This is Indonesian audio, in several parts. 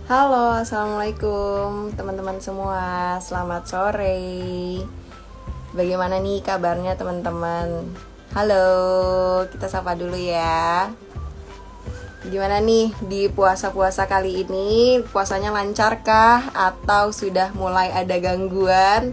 Halo, assalamualaikum teman-teman semua. Selamat sore. Bagaimana nih kabarnya teman-teman? Halo, kita sapa dulu ya. Gimana nih di puasa-puasa kali ini? Puasanya lancarkah atau sudah mulai ada gangguan?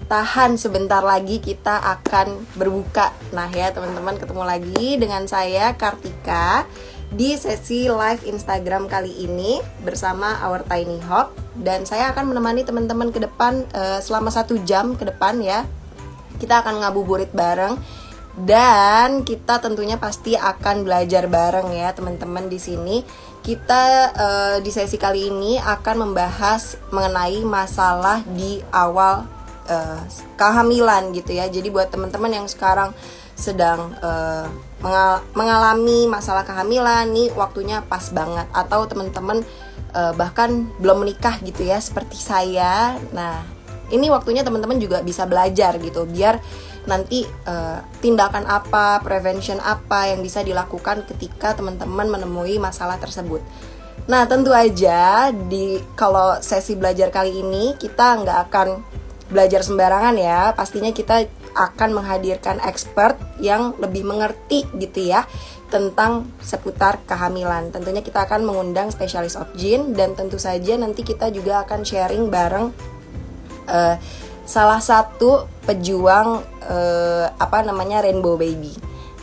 Tahan sebentar lagi kita akan berbuka. Nah ya teman-teman, ketemu lagi dengan saya Kartika di sesi live Instagram kali ini bersama Our Tiny Hop. Dan saya akan menemani teman-teman ke depan selama 1 jam ke depan ya. Kita akan ngabuburit bareng dan kita tentunya pasti akan belajar bareng ya teman-teman di sini. Kita di sesi kali ini akan membahas mengenai masalah di awal kehamilan gitu ya. Jadi buat teman-teman yang sekarang sedang mengalami masalah kehamilan nih, waktunya pas banget. Atau teman-teman bahkan belum menikah gitu ya seperti saya. Nah, ini waktunya teman-teman juga bisa belajar gitu, biar nanti tindakan apa, prevention apa yang bisa dilakukan ketika teman-teman menemui masalah tersebut. Nah, tentu aja kalau sesi belajar kali ini kita nggak akan belajar sembarangan ya. Pastinya kita akan menghadirkan expert yang lebih mengerti gitu ya tentang seputar kehamilan. Tentunya kita akan mengundang spesialis obgyn dan tentu saja nanti kita juga akan sharing bareng salah satu pejuang Rainbow Baby.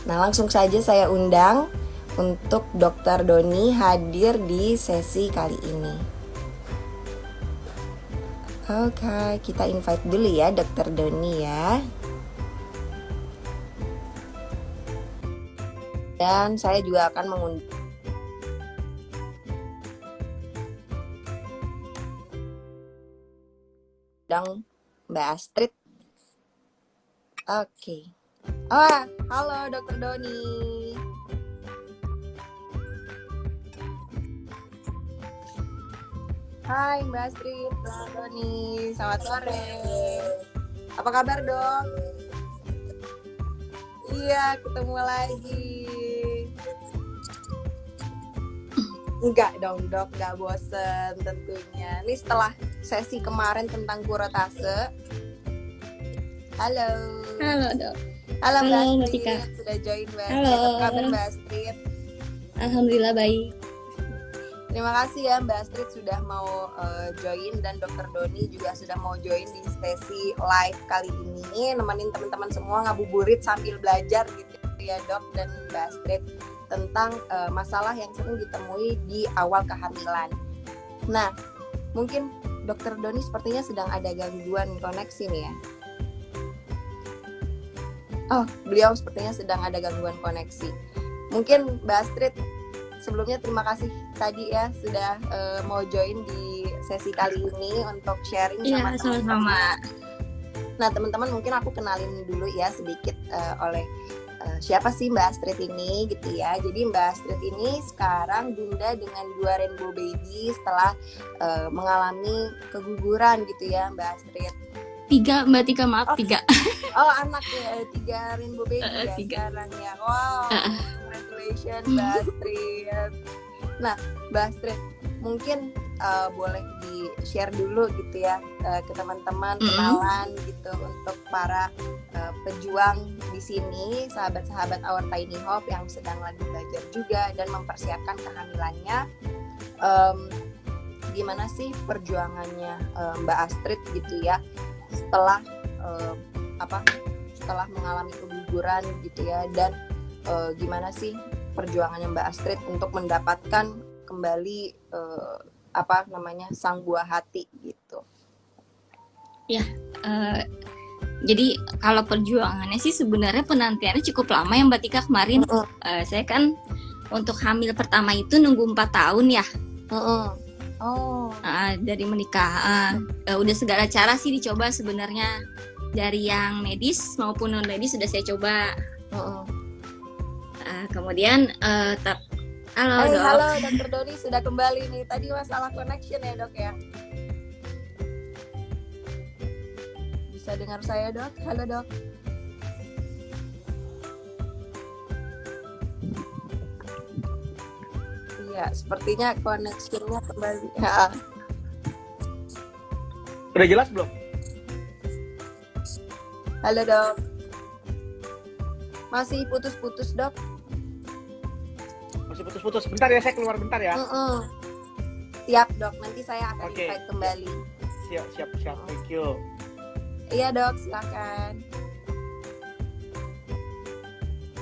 Nah, langsung saja saya undang untuk Dr. Doni hadir di sesi kali ini. Oke, kita invite dulu ya Dr. Doni ya. Dan saya juga akan mengundang Mbak Astrid. Oke. Halo Dr. Doni. Hai Mbak Astrid, Mbak Doni, selamat sore. Apa kabar dok? Iya, ketemu lagi. Enggak dong dok, enggak bosen tentunya. Ini setelah sesi kemarin tentang kurotase. Halo. Halo dok. Halo Mbak Astrid, sudah join Mbak. Halo. Apa kabar Mbak Astrid? Alhamdulillah baik. Terima kasih ya Mbak Astrid sudah mau join, dan Dr. Doni juga sudah mau join di sesi live kali ini, nemenin teman-teman semua ngabuburit sambil belajar gitu ya dok dan Mbak Astrid tentang masalah yang sering ditemui di awal kehamilan. Nah, mungkin Dr. Doni sepertinya sedang ada gangguan koneksi nih ya. Oh, beliau sepertinya sedang ada gangguan koneksi. Mungkin Mbak Astrid, sebelumnya terima kasih tadi ya sudah mau join di sesi kali ini untuk sharing sama sama-sama. Nah teman-teman, mungkin aku kenalin dulu ya sedikit oleh siapa sih Mbak Astrid ini gitu ya. Jadi Mbak Astrid ini sekarang bunda dengan 2 Rainbow Baby setelah mengalami keguguran gitu ya Mbak Astrid. 3 Mbak Tika, maaf 3. Oh anak ya, 3 Rainbow Baby ya 3. Sekarang ya. Wow, congratulations Mbak Astrid. Nah Mbak Astrid, mungkin boleh di-share dulu gitu ya ke teman-teman, kenalan gitu untuk para pejuang di sini, sahabat-sahabat Our Tiny Hop yang sedang lagi belajar juga dan mempersiapkan kehamilannya. Gimana sih perjuangannya Mbak Astrid gitu ya setelah setelah mengalami keguguran gitu ya, dan gimana sih perjuangannya Mbak Astrid untuk mendapatkan kembali sang buah hati gitu. Ya, jadi kalau perjuangannya sih sebenarnya penantiannya cukup lama ya Mbak Tika. Kemarin saya kan untuk hamil pertama itu nunggu 4 tahun ya. Dari menikah udah segala cara sih dicoba sebenarnya, dari yang medis maupun non medis sudah saya coba. Kemudian halo dok. Halo Dr. Doni, sudah kembali nih. Tadi masalah connection ya dok ya. Bisa dengar saya dok? Halo dok. Iya Ya, sepertinya koneksinya kembali. Ya. Udah jelas belum? Halo dok. Masih putus-putus dok. Masih putus-putus. Bentar ya, saya keluar bentar ya. Siap dok, nanti saya akan Oke. invite kembali. Siap. Thank you. Iya dok, silakan.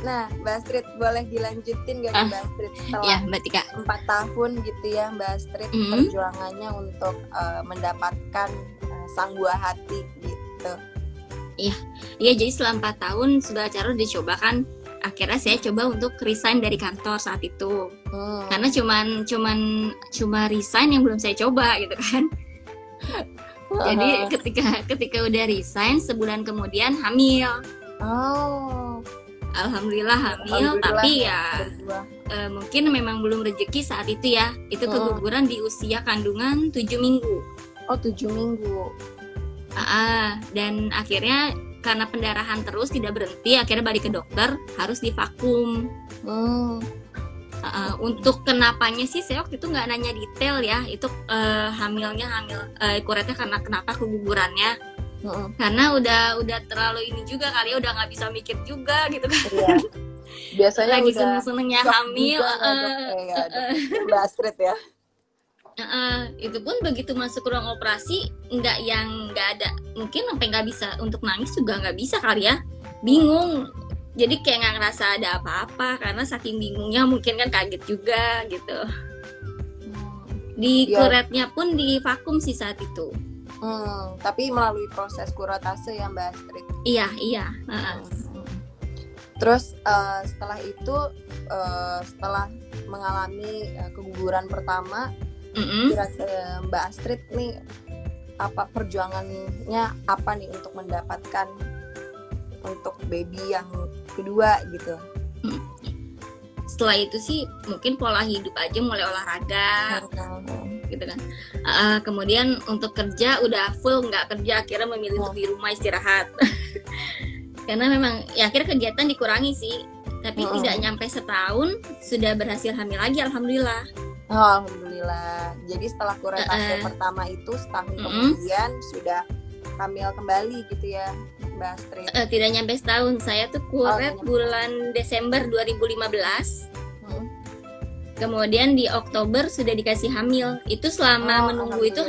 Nah, Mbak Astrid boleh dilanjutin gak nih Mbak Astrid setelah Ya, Mbak Tika. 4 tahun gitu ya Mbak Astrid perjuangannya untuk mendapatkan sang buah hati gitu. Iya, jadi selama 4 tahun sudah cara udah coba kan. Akhirnya saya coba untuk resign dari kantor saat itu. Karena cuma resign yang belum saya coba gitu kan. Jadi ketika udah resign, sebulan kemudian hamil. Oh. Alhamdulillah hamil, tapi ya mungkin memang belum rezeki saat itu ya. Itu keguguran di usia kandungan 7 minggu. Oh, 7 minggu. Dan akhirnya karena pendarahan terus tidak berhenti, akhirnya balik ke dokter, harus divakum. Untuk kenapanya sih saya waktu itu nggak nanya detail ya. Itu hamil kuretnya karena kenapa kegugurannya. Karena udah terlalu ini juga kali ya, udah nggak bisa mikir juga gitu kan. Iya. Biasanya lagi udah seneng-senengnya hamil. Mbak Astrid ya. Itu pun begitu masuk ruang operasi nggak ada, mungkin sampai nggak bisa untuk nangis juga nggak bisa kali ya, bingung. Jadi kayak nggak ngerasa ada apa-apa karena saking bingungnya, mungkin kan kaget juga gitu. Di kuretnya pun di vakum sih saat itu. Tapi melalui proses kuretase ya Mbak Astrid. Iya. Terus setelah itu setelah mengalami keguguran pertama, kira-kira Mbak Astrid nih apa perjuangannya apa nih untuk mendapatkan untuk baby yang kedua gitu? Setelah itu sih mungkin pola hidup aja, mulai olahraga gitu kan. Kemudian untuk kerja udah full nggak kerja, akhirnya memilih untuk di rumah istirahat. Karena memang ya akhirnya kegiatan dikurangi sih, tapi tidak nyampe setahun sudah berhasil hamil lagi, alhamdulillah. Alhamdulillah. Jadi setelah kuretase pertama itu setahun kemudian sudah hamil kembali gitu ya Mbak Astrid? Tidak nyampe setahun, saya tuh kuret bulan Desember 2015. Kemudian di Oktober sudah dikasih hamil. Itu selama menunggu itu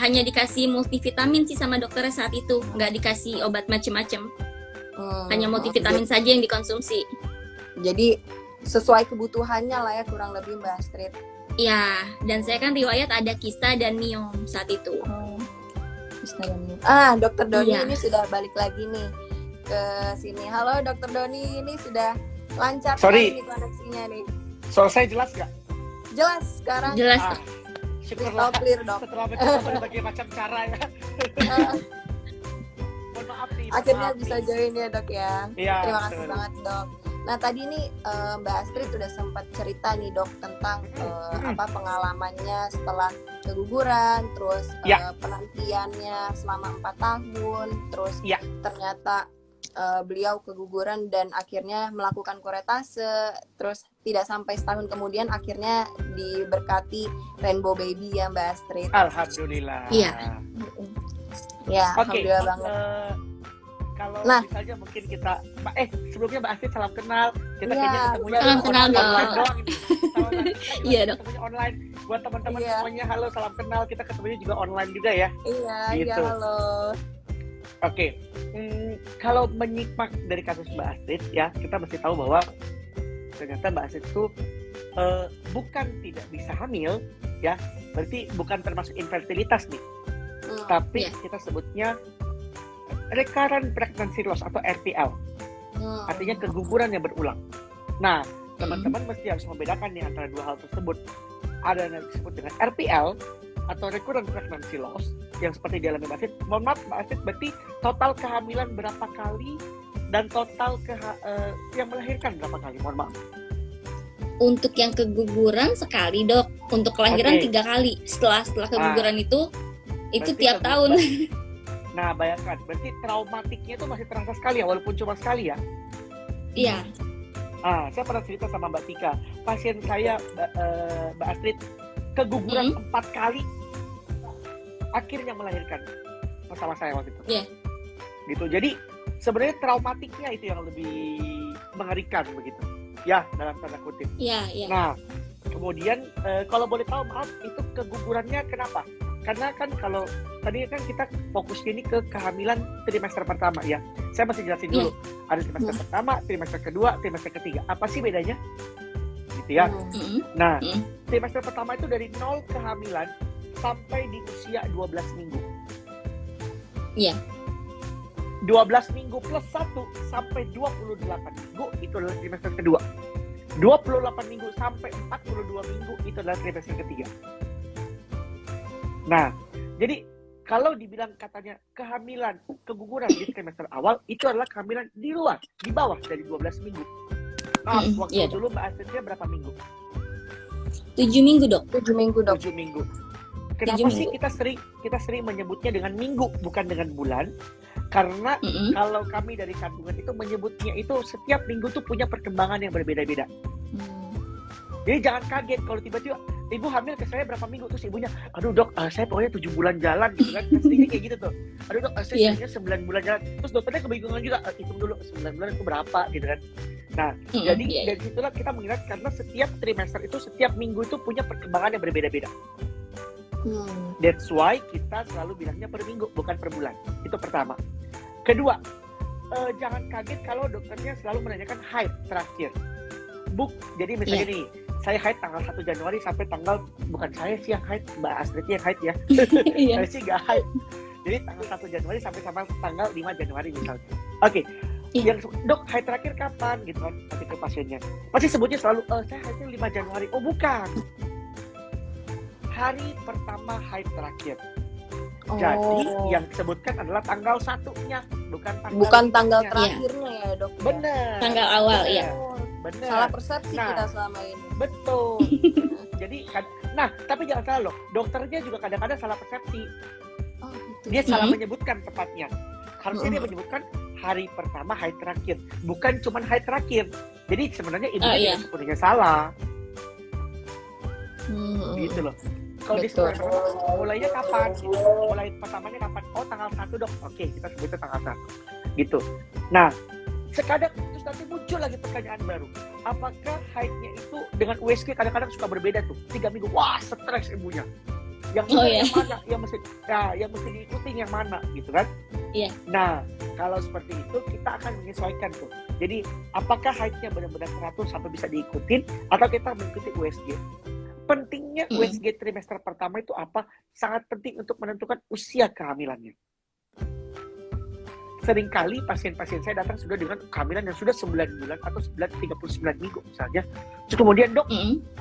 hanya dikasih multivitamin sih sama dokternya saat itu, nggak dikasih obat macem-macem. Hanya multivitamin saja yang dikonsumsi. Jadi sesuai kebutuhannya lah ya kurang lebih Mbak Astrid. Iya, dan saya kan riwayat ada kista dan miom saat itu. Dokter Doni ini sudah balik lagi nih ke sini. Halo Dokter Doni, ini sudah lancar nih koneksinya nih. Soal saya jelas nggak? Jelas sekarang. Jelas. Syukurlah, clear dok. Setelah mencoba berbagai macam cara ya. Mohon maaf nih. Akhirnya bisa join ya dok ya. Iya, terima kasih banget dok. Nah tadi nih Mbak Astrid udah sempat cerita nih dok tentang pengalamannya setelah keguguran, terus penantiannya selama 4 tahun, terus ternyata beliau keguguran dan akhirnya melakukan kuretase, terus tidak sampai setahun kemudian akhirnya diberkati rainbow baby ya Mbak Astrid. Alhamdulillah. Iya. Ya, alhamdulillah banget. Kalau misalnya mungkin kita sebelumnya Mbak Astrid salam kenal. Kita kayaknya ketemunya salam kenal online doang ini. Iya dok. Ketemunya online. Buat teman-teman semuanya, halo, salam kenal. Kita ketemunya juga online juga ya. Iya, halo. Oke. Kalau menyimak dari kasus Mbak Astrid ya, kita mesti tahu bahwa ternyata Mbak Astrid itu bukan tidak bisa hamil ya, berarti bukan termasuk infertilitas nih. Tapi kita sebutnya recurrent pregnancy loss atau RPL. Artinya keguguran yang berulang. Nah, teman-teman mesti harus membedakan nih antara dua hal tersebut. Ada yang disebut dengan RPL atau recurrent pregnancy loss yang seperti dialami Mbak Astrid. Mohon maaf Mbak Astrid, berarti total kehamilan berapa kali dan total yang melahirkan berapa kali? Mohon maaf. Untuk yang keguguran sekali dok, untuk kelahiran 3 kali. Setelah keguguran itu tiap tahun. Nah bayangkan, berarti traumatiknya itu masih terasa sekali ya, walaupun cuma sekali ya. Iya. Saya pernah cerita sama Mbak Tika, pasien saya Mbak Astrid keguguran 4 kali akhirnya melahirkan sama saya waktu itu. Iya. Gitu. Jadi sebenarnya traumatiknya itu yang lebih mengerikan begitu. Ya, dalam tanda kutip. Iya, iya. Nah, kemudian kalau boleh tahu maaf itu kegugurannya kenapa? Karena kan kalau tadi kan kita fokusnya ini ke kehamilan trimester pertama ya. Saya masih jelasin dulu. Ada trimester pertama, trimester kedua, trimester ketiga. Apa sih bedanya? Gitu ya. Nah, trimester pertama itu dari 0 kehamilan sampai di usia 12 minggu. Iya. 12 minggu plus 1 sampai 28 minggu itu adalah trimester kedua. 28 minggu sampai 42 minggu itu adalah trimester ketiga. Nah, jadi kalau dibilang katanya kehamilan, keguguran di trimester awal itu adalah kehamilan di luar, di bawah dari 12 minggu. Nah, waktu dulu Mbak Astridnya berapa minggu? 7 minggu, Dok. 7 minggu, Dok. 7 minggu. Kenapa sih kita sering menyebutnya dengan minggu bukan dengan bulan? Karena kalau kami dari kandungan itu menyebutnya itu setiap minggu tuh punya perkembangan yang berbeda-beda. Jadi jangan kaget kalau tiba-tiba ibu hamil ke saya berapa minggu, terus ibunya, aduh dok, saya pokoknya 7 bulan jalan gitu kan. Pastinya kayak gitu tuh. Aduh dok, saya kayaknya 9 bulan jalan. Terus dokternya kebingungan juga, hitung dulu 9 bulan itu berapa gitu kan. Nah, jadi dari situlah kita mengira karena setiap trimester itu, setiap minggu itu punya perkembangan yang berbeda-beda. That's why kita selalu bilangnya per minggu, bukan per bulan. Itu pertama. Kedua, jangan kaget kalau dokternya selalu menanyakan haid terakhir. Jadi misalnya nih, saya haid tanggal 1 Januari sampai tanggal, bukan saya sih yang haid, Mbak Astrid yang haid ya. Saya sih nggak haid. Jadi tanggal 1 Januari sampai tanggal 5 Januari misalnya. Oke. Yang dok haid terakhir kapan gitu kan nanti ke pasiennya. Pasti sebutnya selalu, saya haidnya 5 Januari. Oh bukan. Hari pertama haid terakhir. Jadi yang disebutkan adalah tanggal 1-nya, bukan tanggal terakhirnya ya dok. Bener. Tanggal awal ya. Bener. Salah persepsi kita selama ini. Betul. Jadi tapi jangan salah loh, dokternya juga kadang-kadang salah persepsi. Dia salah menyebutkan tepatnya. Harusnya dia menyebutkan hari pertama haid terakhir, bukan cuma haid terakhir. Jadi sebenarnya ibunya tidak sepenuhnya salah. Gitu loh. Kalau di sekolah mulainya kapan? Gitu. Mulai pertamanya kapan? Oh tanggal 1 dok. Oke, kita sebutnya tanggal 1. Gitu. Nah, sekadang terus nanti muncul lagi pertanyaan baru. Apakah haidnya itu dengan USG kadang-kadang suka berbeda tuh? 3 minggu. Wah, stres ibunya. Yang mana? Yang mesti diikutin yang mana gitu kan? Iya. Nah, kalau seperti itu kita akan menyesuaikan tuh. Jadi, apakah haidnya benar-benar teratur sampai bisa diikutin atau kita mengikuti USG? Pentingnya USG trimester pertama itu apa? Sangat penting untuk menentukan usia kehamilannya. Seringkali pasien-pasien saya datang sudah dengan kehamilan yang sudah 9 bulan atau 39 minggu misalnya. Terus kemudian dok,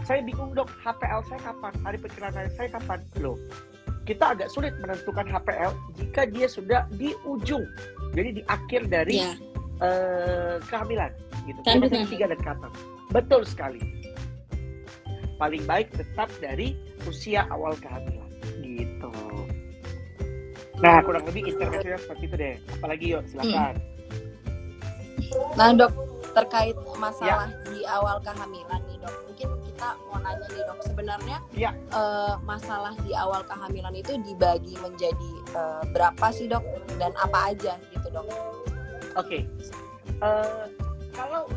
saya bingung dok, HPL saya kapan? Hari perkiraan saya kapan? Loh, kita agak sulit menentukan HPL jika dia sudah di ujung. Jadi di akhir dari kehamilan. Gitu. Trimester 3 dan ke atas. Betul sekali. Paling baik tetap dari usia awal kehamilan gitu. Nah kurang lebih intervensinya seperti itu deh. Apalagi yuk silakan. Nah dok, terkait masalah di awal kehamilan nih dok, mungkin kita mau nanya nih dok, sebenarnya masalah di awal kehamilan itu dibagi menjadi berapa sih dok, dan apa aja gitu dok? Oke. Kalau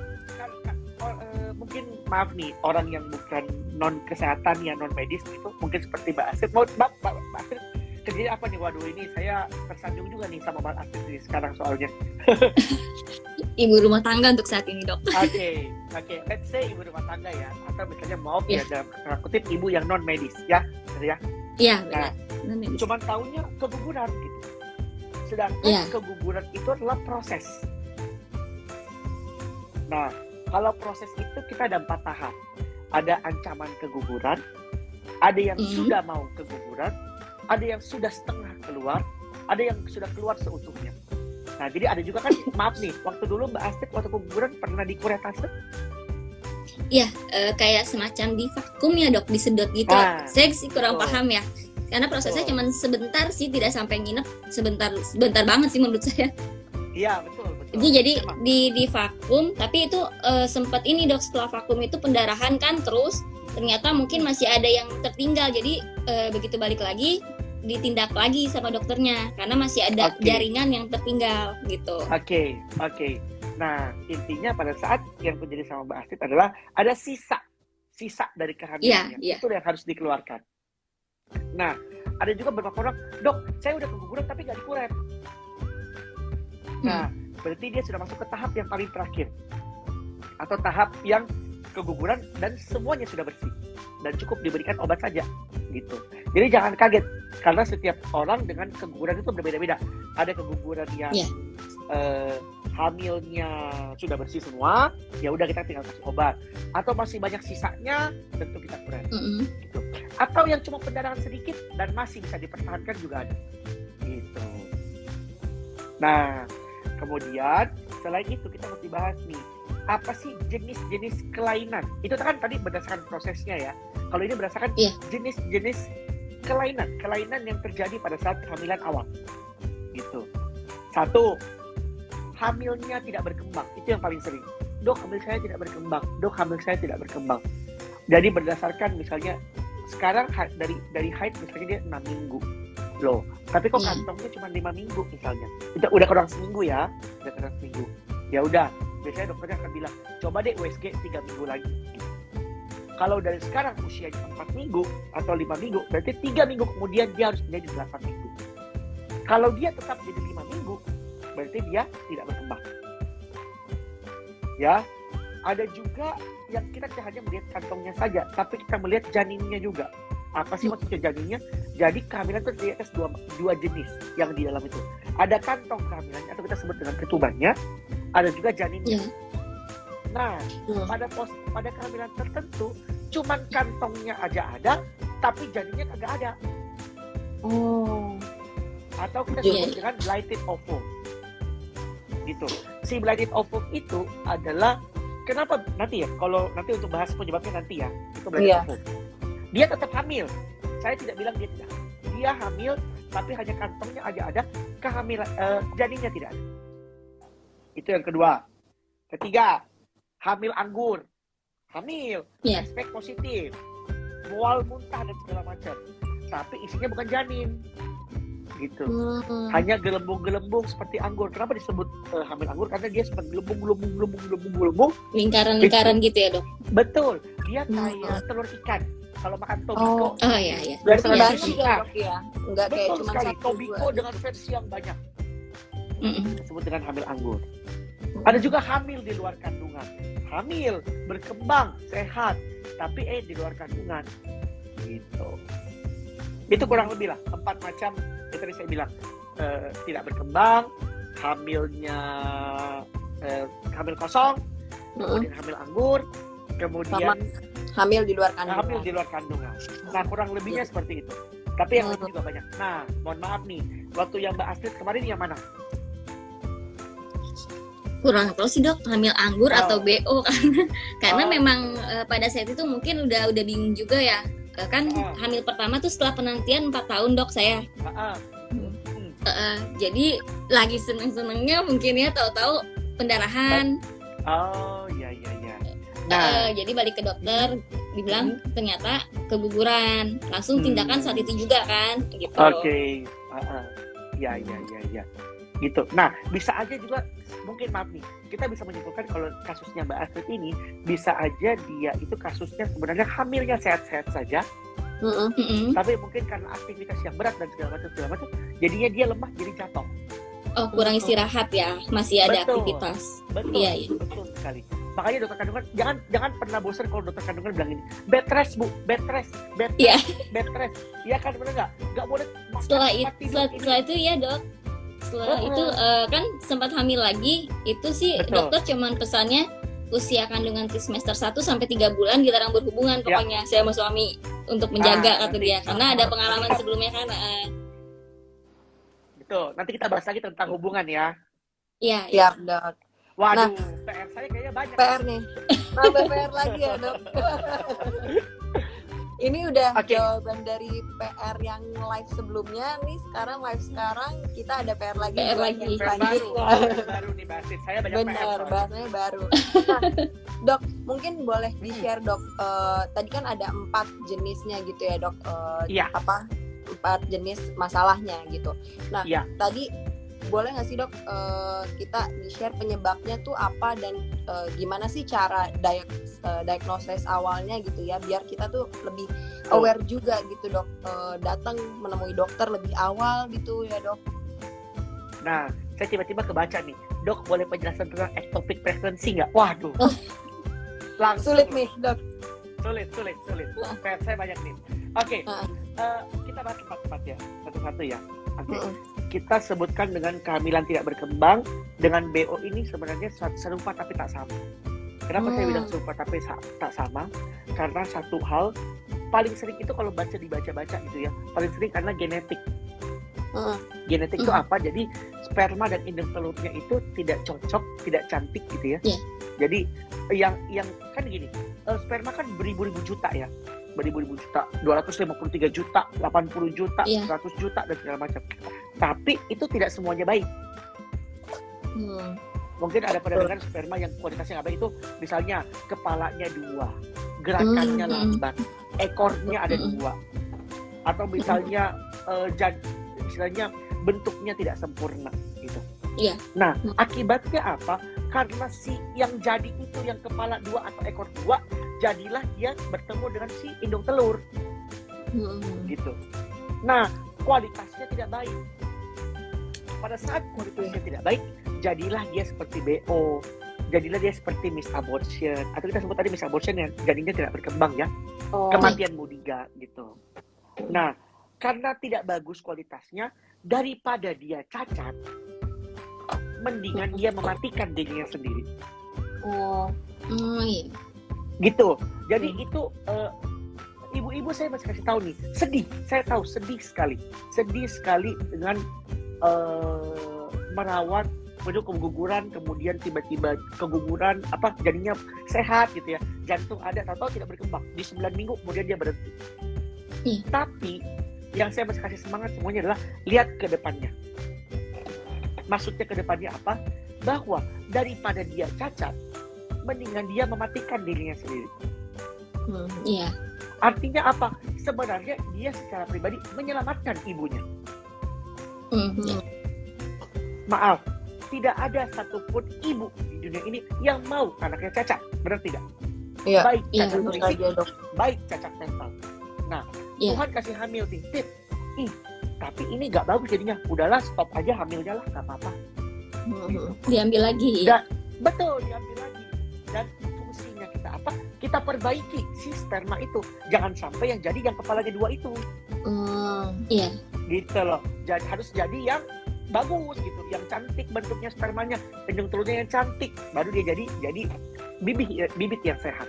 mungkin maaf nih orang yang bukan non kesehatan ya non medis itu mungkin seperti Mbak Astrid. Mbak Astrid kerjanya apa nih? Waduh ini saya tersanjung juga nih sama Mbak Astrid nih sekarang soalnya. Ibu rumah tangga untuk saat ini dok. Oke. Let's say ibu rumah tangga ya, atau misalnya maaf ya dalam kutip ibu yang non medis ya, ya. Iya. Nah, cuman tahunya keguguran gitu. Sedangkan keguguran itu adalah proses. Nah, kalau proses itu kita ada 4 tahap. Ada ancaman keguguran, ada yang sudah mau keguguran, ada yang sudah setengah keluar, ada yang sudah keluar seutuhnya. Nah, jadi ada juga kan, maaf nih, waktu dulu Mbak Astrid waktu keguguran pernah dikuretase? Iya, kayak semacam di vakum ya dok, disedot gitu. Saya sih kurang paham ya, karena prosesnya cuma sebentar sih, tidak sampai nginep, sebentar banget sih menurut saya. Iya, betul. Jadi Emang. di vakum, tapi itu sempat ini dok, setelah vakum itu pendarahan kan terus ternyata mungkin masih ada yang tertinggal. Jadi begitu balik lagi ditindak lagi sama dokternya karena masih ada Oke. jaringan yang tertinggal gitu. Oke. Nah, intinya pada saat yang terjadi sama Mbak Astrid adalah ada sisa dari kehamilannya. Iya. Itu yang harus dikeluarkan. Nah, ada juga beberapa orang, dok, saya udah keguguran tapi nggak dikurem. Nah, berarti dia sudah masuk ke tahap yang paling terakhir. Atau tahap yang keguguran dan semuanya sudah bersih. Dan cukup diberikan obat saja. Gitu. Jadi jangan kaget. Karena setiap orang dengan keguguran itu berbeda-beda. Ada keguguran yang hamilnya sudah bersih semua, ya udah kita tinggal kasih obat. Atau masih banyak sisanya, tentu kita kurem. Gitu. Atau yang cuma pendarahan sedikit dan masih bisa dipertahankan juga ada. Gitu. Nah, kemudian selain itu kita mesti bahas nih, apa sih jenis-jenis kelainan? Itu kan tadi berdasarkan prosesnya ya. Kalau ini berdasarkan jenis-jenis kelainan yang terjadi pada saat kehamilan awal. Gitu. 1, hamilnya tidak berkembang. Itu yang paling sering. Dok, hamil saya tidak berkembang. Dok, hamil saya tidak berkembang. Jadi berdasarkan misalnya sekarang dari haid misalnya dia 6 minggu. Loh, tapi kok kantongnya cuma 5 minggu misalnya. Udah kurang seminggu ya. Udah kurang seminggu. Ya udah, biasanya dokternya akan bilang, coba deh USG 3 minggu lagi. Kalau dari sekarang usianya 4 minggu atau 5 minggu, berarti 3 minggu kemudian dia harus menjadi 8 minggu. Kalau dia tetap jadi 5 minggu, berarti dia tidak berkembang. Ya, ada juga yang kita hanya melihat kantongnya saja, tapi kita melihat janinnya juga. Apa sih maksudnya janinnya? Jadi kehamilan itu di atas dua jenis yang di dalam itu. Ada kantong kehamilannya atau kita sebut dengan ketubannya, ada juga janinnya. Nah, pada kehamilan tertentu, cuman kantongnya aja ada, tapi janinnya kagak ada. Atau kita sebut dengan blighted ovum. Gitu. Si blighted ovum itu adalah kenapa nanti ya? Kalau nanti untuk bahas penyebabnya nanti ya, itu blighted ovum. Dia tetap hamil. Saya tidak bilang dia tidak. Dia hamil, tapi hanya kantongnya aja ada, kehamilan janinnya tidak ada. Itu yang kedua. Ketiga, hamil anggur. Hamil, aspek positif, mual muntah dan segala macam. Tapi isinya bukan janin. Gitu. Hanya gelembung-gelembung seperti anggur. Kenapa disebut hamil anggur? Karena dia seperti gelembung. Lingkaran-lingkaran gitu ya, Dok? Betul. Dia kayak telur ikan. Kalau makan tobiko. Iya. Versi ya. Enggak kayak betul cuma sekali. satu Tobiko dengan versi yang banyak. Disebut dengan hamil anggur. Ada juga hamil di luar kandungan. Hamil, berkembang, sehat, tapi di luar kandungan. Gitu. Itu kurang lebih lah 4 macam. Itu tadi saya bilang tidak berkembang, hamilnya hamil kosong, kemudian hamil anggur, kemudian hamil di luar kandungan. Hamil di luar kandungan. Nah, kurang lebihnya seperti itu. Tapi yang lain juga banyak. Nah, mohon maaf nih, waktu yang Mbak Astrid kemarin yang mana? Kurang tahu sih dok, hamil anggur atau BO karena memang pada saat itu mungkin udah bingung juga ya. Kan hamil pertama tuh setelah penantian 4 tahun dok saya. Jadi lagi seneng-senengnya mungkin ya tahu-tahu pendarahan. Oh iya. Nah, jadi balik ke dokter, dibilang ternyata keguguran. Langsung tindakan saat itu juga kan, gitu. Oke. Ya. Gitu. Nah, bisa aja juga mungkin maaf nih, kita bisa menyimpulkan kalau kasusnya Mbak Astrid ini bisa aja dia itu kasusnya sebenarnya hamilnya sehat-sehat saja. Tapi mungkin karena aktivitas yang berat dan segala macam, jadinya dia lemah jadi jatuh. Oh, kurang istirahat ya, masih ada aktivitas. Betul, iya. Betul sekali. Makanya dokter kandungan jangan pernah bosan kalau dokter kandungan bilang ini, bed rest bu, bed rest. Iya kan, benar nggak boleh. Setelah itu ya dok. Setelah itu kan sempat hamil lagi, itu sih dokter cuman pesannya usia kandungan semester 1 sampai 3 bulan dilarang berhubungan pokoknya saya sama suami untuk menjaga kata dia, karena ada pengalaman sebelumnya kan. Betul. Nanti kita bahas lagi tentang hubungan ya. Iya. Siap dok. Waduh, PR saya kayaknya banyak. PR nih. Nambah PR lagi ya dok. Ini udah Oke. jawaban dari PR yang live sebelumnya nih. Sekarang kita ada PR lagi PR buat lagi. yang PR selanjutnya. baru nih Mbak Asit. Saya banyak PR Bener, soalnya. bahasanya baru. Nah, Dok, mungkin boleh di-share Dok. Tadi kan ada 4 jenisnya gitu ya Dok. Iya. 4 jenis masalahnya gitu. Nah, Iya. tadi boleh nggak sih Dok kita di-share penyebabnya tuh apa dan gimana sih cara diagnosis awalnya gitu ya, biar kita tuh lebih aware juga gitu Dok, datang menemui dokter lebih awal gitu ya Dok. Nah, saya tiba-tiba kebaca nih, Dok boleh penjelasan tentang ectopic pregnancy nggak? Waduh, langsung Sulit nih Dok. sulit. PR saya banyak nih. Oke, kita bahas tempat-tempat ya, satu-satu ya. Oke, kita sebutkan dengan kehamilan tidak berkembang, dengan BO ini sebenarnya serupa tapi tak sama. Kenapa saya bilang serupa tapi tak sama? Karena satu hal, paling sering itu kalau dibaca-baca gitu ya, paling sering karena genetik. Genetik itu apa? Jadi sperma dan indung telurnya itu tidak cocok, tidak cantik gitu ya. Iya. Jadi yang kan gini, sperma kan beribu-ribu juta ya, beribu-ribu juta, 253 juta, 80 juta, Iya. 100 juta dan segala macam. Tapi itu tidak semuanya baik. Mungkin ada pernah dengar sperma yang kualitasnya nggak baik itu, misalnya kepalanya 2, gerakannya lambat, ekornya ada 2, atau misalnya istilahnya bentuknya tidak sempurna gitu. Iya. Nah, akibatnya apa? Karena si yang jadi itu yang kepala 2 atau ekor 2, jadilah dia bertemu dengan si indung telur gitu. Nah, kualitasnya tidak baik. Pada saat kualitasnya tidak baik, jadilah dia seperti BO, jadilah dia seperti misabortion, atau kita sebut tadi misabortion yang jadinya tidak berkembang ya, kematian mudiga gitu. Nah, karena tidak bagus kualitasnya, daripada dia cacat, mendingan dia mematikan dirinya sendiri. Iya. Gitu. Jadi itu ibu-ibu saya masih kasih tahu nih, sedih. Saya tahu sedih sekali dengan merawat penduduk keguguran, kemudian tiba-tiba keguguran, jadinya sehat gitu ya, jantung ada, tahu tidak berkembang, di 9 minggu kemudian dia berhenti. Tapi yang saya masih kasih semangat semuanya adalah lihat ke depannya. Maksudnya ke depannya apa? Bahwa daripada dia cacat, mendingan dia mematikan dirinya sendiri. Iya. Artinya apa? Sebenarnya dia secara pribadi menyelamatkan ibunya. Maaf, tidak ada satupun ibu di dunia ini yang mau anaknya cacat, benar tidak? Iya. Baik cacat Tentu fisik, saja Dok. baik cacat mental. Nah, Tuhan kasih hamil nih, tip. Tapi ini nggak bagus jadinya. Udahlah, stop aja hamilnya lah, nggak apa-apa. Diambil lagi. Ya? Betul, diambil lagi. Dan fungsinya kita apa? Kita perbaiki si sperma itu. Jangan sampai yang jadi yang kepalanya 2 itu. Iya. Gitu loh. Jadi harus jadi yang bagus gitu, yang cantik bentuknya spermanya, indung telurnya yang cantik, baru dia jadi bibit yang sehat.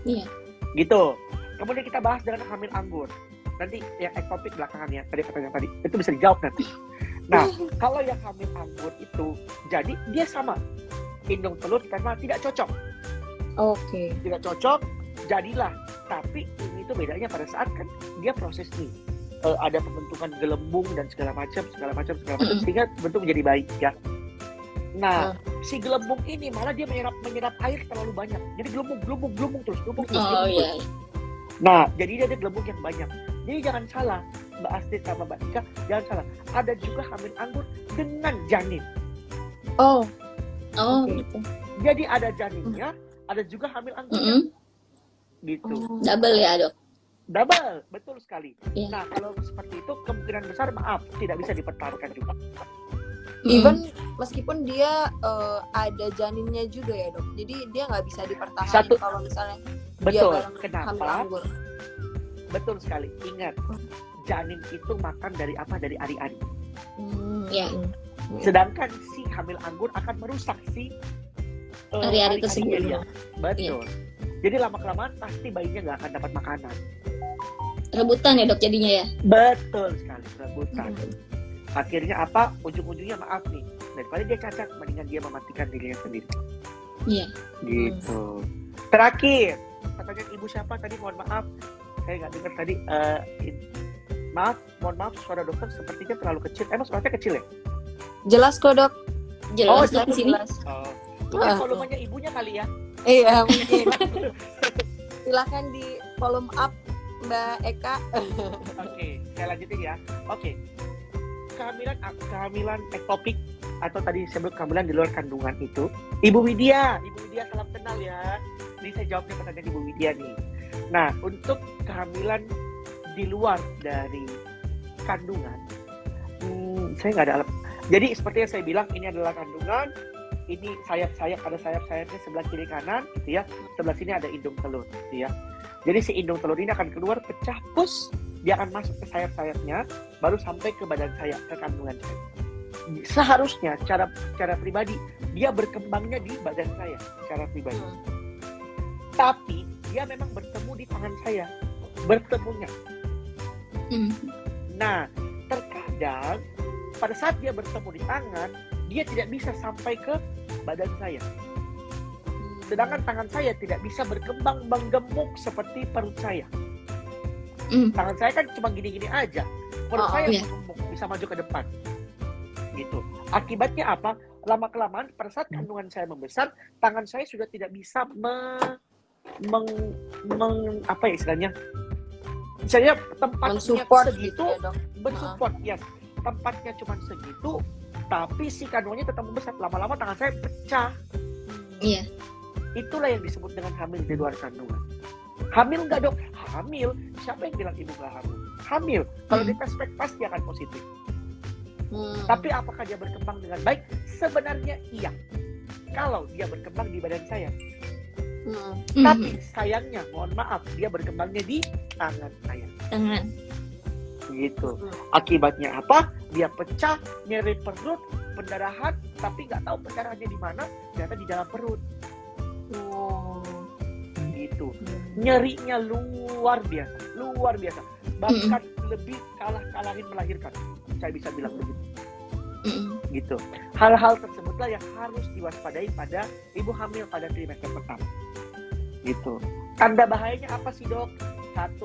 Iya. Gitu. Kemudian kita bahas dengan hamil anggur. Nanti yang ectopic belakangan ya, tadi pertanyaan tadi. Itu bisa dijawab nanti. Nah, kalau yang hamil anggur itu, jadi dia sama. Indung telur sperma tidak cocok. Oke. Tidak cocok, jadilah. Tapi ini tuh bedanya pada saat kan dia proses nih. Ada pembentukan gelembung dan segala macam, sehingga bentuk menjadi baik ya. Nah, si gelembung ini malah dia menyerap air terlalu banyak. Jadi gelembung terus. Iya. Nah, jadi dia ada gelembung yang banyak. Jadi jangan salah, Mbak Astrid sama Mbak Tika, jangan salah. Ada juga hamil anggur dengan janin. Gitu. Jadi ada janinnya, ada juga hamil anggurnya. Gitu. Double ya, Dok? Double, betul sekali. Iya. Nah, kalau seperti itu kemungkinan besar maaf tidak bisa dipertahankan juga. Even meskipun dia ada janinnya juga ya Dok. Jadi dia nggak bisa dipertahankan kalau misalnya dia Betul. bareng hamil Kenapa? anggur. Betul sekali. Ingat, janin itu makan dari apa? Dari ari-ari. Iya. Sedangkan si hamil anggur akan merusak si Ari-ari tersebut. dia. Betul. Jadi lama-kelamaan pasti bayinya nggak akan dapat makanan. Rebutan ya Dok jadinya ya? Betul sekali, rebutan. Akhirnya apa? Ujung-ujungnya maaf nih, daripada dia cacat, mendingan dia mematikan dirinya sendiri. Iya. Gitu. Terakhir, pertanyaan ibu siapa tadi? Mohon maaf, saya nggak dengar tadi. Mohon maaf, suara dokter sepertinya terlalu kecil. Emang suaranya kecil ya? Jelas kok dok. Jelas jelas, di sini. Jelas. Oh, mungkin volumenya ibunya kali ya. Iya mungkin. Silahkan di volume up Mbak Eka. Oke, saya lanjutin ya. Oke, kehamilan ektopik atau tadi saya sebut kehamilan di luar kandungan itu, Ibu Widya salam kenal ya. Ini saya jawabnya pertanyaan Ibu Widya nih. Nah, untuk kehamilan di luar dari kandungan, saya nggak ada alat. Jadi seperti yang saya bilang, ini adalah kandungan, ini sayap-sayap, ada sayap-sayapnya sebelah kiri kanan, gitu ya. Sebelah sini ada indung telur, gitu ya. Jadi si indung telur ini akan keluar, pecah, pus, dia akan masuk ke sayap-sayapnya, baru sampai ke badan saya, ke kandungan saya. Seharusnya cara pribadi dia berkembangnya di badan saya secara pribadi. Tapi dia memang bertemu di tangan saya, bertemunya. Nah, terkadang pada saat dia bertemu di tangan, dia tidak bisa sampai ke badan saya. Sedangkan tangan saya tidak bisa berkembang menggemuk seperti perut saya. Tangan saya kan cuma gini-gini aja. Perut saya menggemuk, bisa maju ke depan. Gitu. Akibatnya apa? Lama-kelamaan pada saat kandungan saya membesar, tangan saya sudah tidak bisa apa ya istilahnya? Misalnya tempatnya segitu, mensupport, yes. Tempatnya cuma segitu, tapi si kandungannya tetap membesar. Lama-lama tangan saya pecah. Iya. Itulah yang disebut dengan hamil di luar kandungan. Hamil nggak dok? Hamil. Siapa yang bilang ibu nggak hamil? Hamil. Kalau di tes pasti akan positif. Tapi apakah dia berkembang dengan baik? Sebenarnya iya. Kalau dia berkembang di badan saya. Tapi sayangnya, mohon maaf, dia berkembangnya di tangan saya. Tangan. Gitu. Akibatnya apa? Dia pecah, nyeri perut, pendarahan, tapi nggak tahu pendarahannya di mana. Ternyata di dalam perut. Gitu. Nyerinya luar biasa. Bahkan lebih kalahin melahirkan. Saya bisa bilang begitu. Gitu. Hal-hal tersebutlah yang harus diwaspadai pada ibu hamil pada trimester pertama. Gitu. Tanda bahayanya apa sih dok? 1,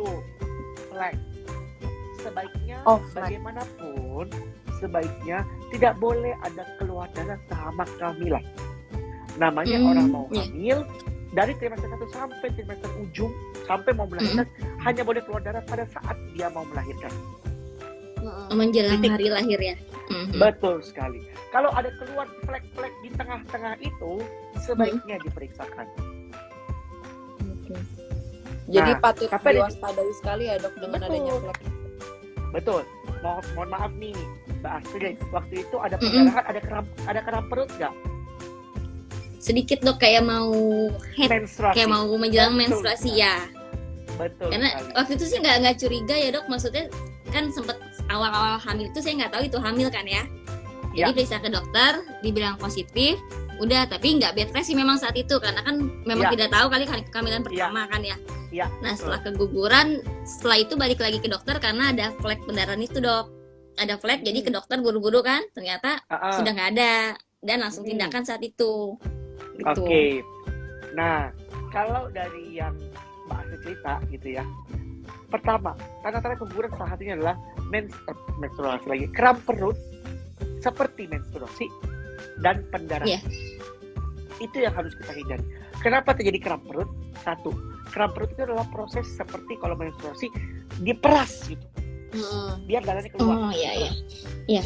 flag. Sebaiknya bagaimanapun, sebaiknya tidak boleh ada keluar darah selama kehamilan. Namanya orang mau hamil dari trimester 1 sampai trimester ujung sampai mau melahirkan hanya boleh keluar darah pada saat dia mau melahirkan. Menjelang hari lahir ya. Betul sekali. Kalau ada keluar flek-flek di tengah-tengah itu, sebaiknya diperiksakan. Jadi patut diwaspadai sekali ya dok dengan adanya flek. Betul. Mohon maaf nih Mbak Astrid, waktu itu ada pendarahan, ada kram perut nggak? Sedikit dok, kayak mau menstruasi. Kayak mau menjelang menstruasi ya. Betul. Karena sekali. waktu itu sih nggak curiga ya dok, maksudnya kan sempet awal-awal hamil itu saya nggak tahu itu hamil kan ya. Jadi periksa ke dokter, dibilang positif, udah, tapi nggak bed rest sih memang saat itu karena kan memang tidak tahu kali kehamilan pertama kan ya. Nah setelah keguguran, setelah itu balik lagi ke dokter karena ada flek pendarahan itu dok. Ada flek, jadi ke dokter buru-buru kan, ternyata sudah nggak ada dan langsung tindakan saat itu. Gitu. Oke. Nah kalau dari yang Mbak Astrid cerita gitu ya. Pertama, tanda-tanda keguguran salah satunya adalah menstruasi lagi, kram perut seperti menstruasi dan pendarahan. Itu yang harus kita hindari. Kenapa terjadi kram perut? 1, kram perut itu adalah proses seperti kalau menstruasi diperas gitu. Biar darahnya keluar. Oh iya.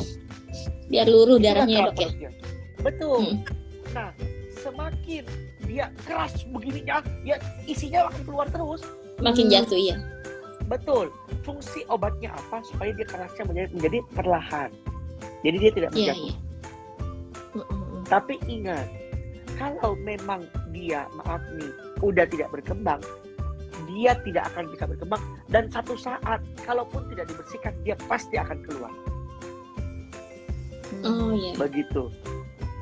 Biar luruh darahnya dok ya. Betul. Nah, semakin dia keras begininya, ya isinya akan keluar terus. Makin jatuh ya. Betul. Fungsi obatnya apa? Supaya dia kerasnya menjadi perlahan. Jadi dia tidak menjatuh. Tapi ingat, kalau memang dia, maaf nih, udah tidak berkembang, dia tidak akan bisa berkembang. Dan satu saat, kalaupun tidak dibersihkan, dia pasti akan keluar. Begitu.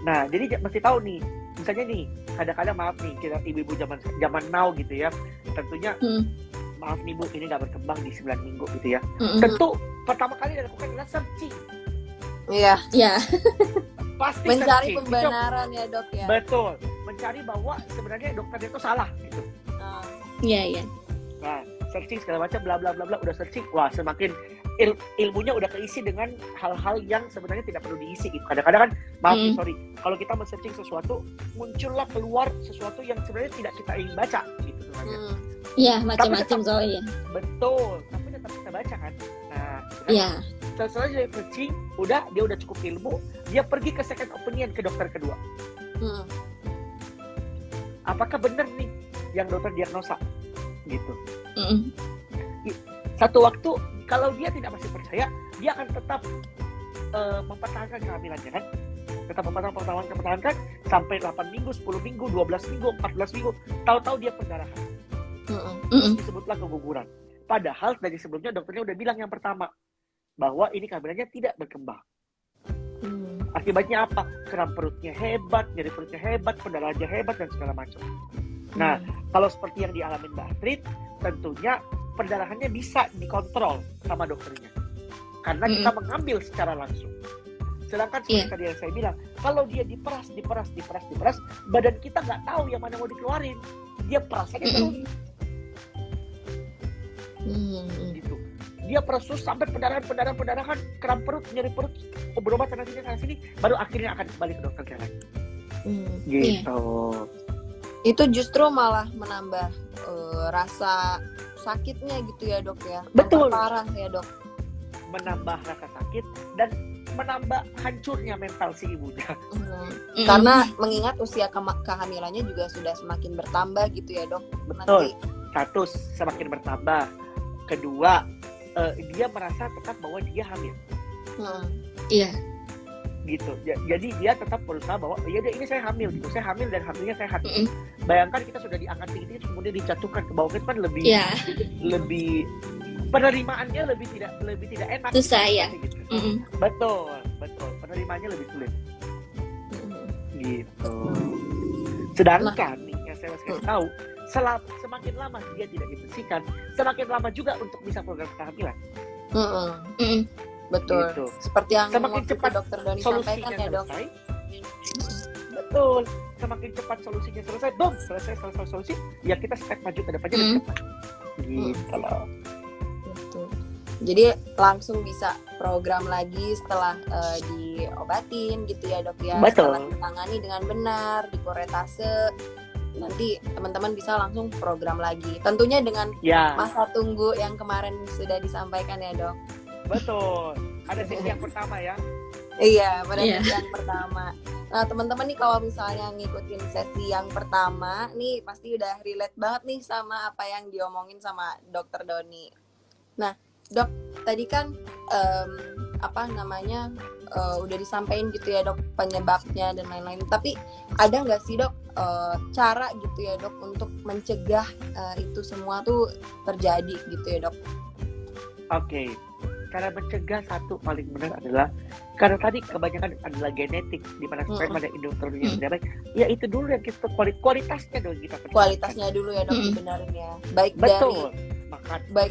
Nah, jadi mesti tahu nih, misalnya nih, kadang-kadang maaf nih, kita ibu-ibu zaman now gitu ya, tentunya maaf nih Bu, ini nggak berkembang di 9 minggu gitu ya. Tentu pertama kali yang dilakukan adalah searching. Iya. Pasti mencari searching. pembenaran ya dok ya. Betul. Mencari bahwa sebenarnya dokter itu salah gitu. Iya. Nah, searching segala macam bla bla bla bla, udah searching, wah semakin ilmunya udah keisi dengan hal-hal yang sebenarnya tidak perlu diisi gitu. Kadang-kadang kan maaf sorry, kalau kita men-searching sesuatu muncullah keluar sesuatu yang sebenarnya tidak kita ingin baca gitu sebenarnya. Iya, macam-macam soalnya. Betul, tapi tetap kita baca kan. Nah, Iya. setelah dia searching, dia udah cukup ilmu, dia pergi ke second opinion ke dokter kedua. Apakah benar nih yang dokter diagnosa gitu? Satu waktu kalau dia tidak masih percaya, dia akan tetap mempertahankan kehamilannya kan, tetap mempertahankan sampai 8 minggu, 10 minggu, 12 minggu, 14 minggu, tahu-tahu dia perdarahan. Terus disebutlah keguguran. Padahal dari sebelumnya dokternya udah bilang yang pertama bahwa ini kehamilannya tidak berkembang. Akibatnya apa? Kram perutnya hebat, nyeri perutnya hebat, pendarahannya hebat dan segala macam. Nah, kalau seperti yang dialami Mbak Astrid, tentunya perdarahannya bisa dikontrol sama dokternya. Karena kita mengambil secara langsung. Sedangkan seperti tadi yang saya bilang, kalau dia diperas, badan kita nggak tahu yang mana mau dikeluarin. Dia peras aja terus. Gitu. Dia peras sampai pendarahan, kram perut, nyeri perut, berobat sana sini, baru akhirnya akan kembali ke dokter jalan. Gitu. Itu justru malah menambah rasa sakitnya gitu ya dok ya. Betul. Parah ya dok. Menambah rasa sakit dan menambah hancurnya mental si ibunya. Karena mengingat usia kehamilannya juga sudah semakin bertambah gitu ya dok. Betul. Satu, semakin bertambah. Kedua, dia merasa tetap bahwa dia hamil. Iya. Gitu. Jadi dia tetap berusaha bahwa ya udah ini saya hamil gitu. Saya hamil dan hamilnya sehat. Bayangkan kita sudah diangkat tinggi kemudian dijatuhkan ke bawah, itu kan lebih penerimaannya lebih tidak enak. Susah ya. Gitu. Betul. Penerimaannya lebih sulit. Gitu. Sedangkan nih yang saya kasih tahu, semakin lama dia tidak dibersihkan, semakin lama juga untuk bisa program kehamilan. Betul. Gitu. Seperti yang semakin cepat dokter Doni sampaikan ya dok. Betul. Semakin cepat solusinya selesai, selesai solusi, ya kita step maju ke depannya lebih cepat. Gitu loh. Betul. Jadi langsung bisa program lagi setelah diobatin gitu ya dok ya. Betul. Setelah ditangani dengan benar, dikoretase, nanti teman-teman bisa langsung program lagi. Tentunya dengan masa tunggu yang kemarin sudah disampaikan ya dok. Betul. Ada sesi yang pertama ya. Iya, pada sesi yang pertama. Nah, teman-teman nih kalau misalnya ngikutin sesi yang pertama nih pasti udah relate banget nih sama apa yang diomongin sama Dokter Doni. Nah, Dok, tadi kan udah disampaikan gitu ya Dok penyebabnya dan lain-lain. Tapi ada nggak sih Dok cara gitu ya Dok untuk mencegah itu semua tuh terjadi gitu ya Dok? Oke. Cara mencegah satu paling benar adalah karena tadi kebanyakan adalah genetik di mana sperma dan induktornya tidak baik. Ya itu dulu yang kita kualitasnya dong kita perhatikan. Kualitasnya dulu ya dok sebenarnya. Baik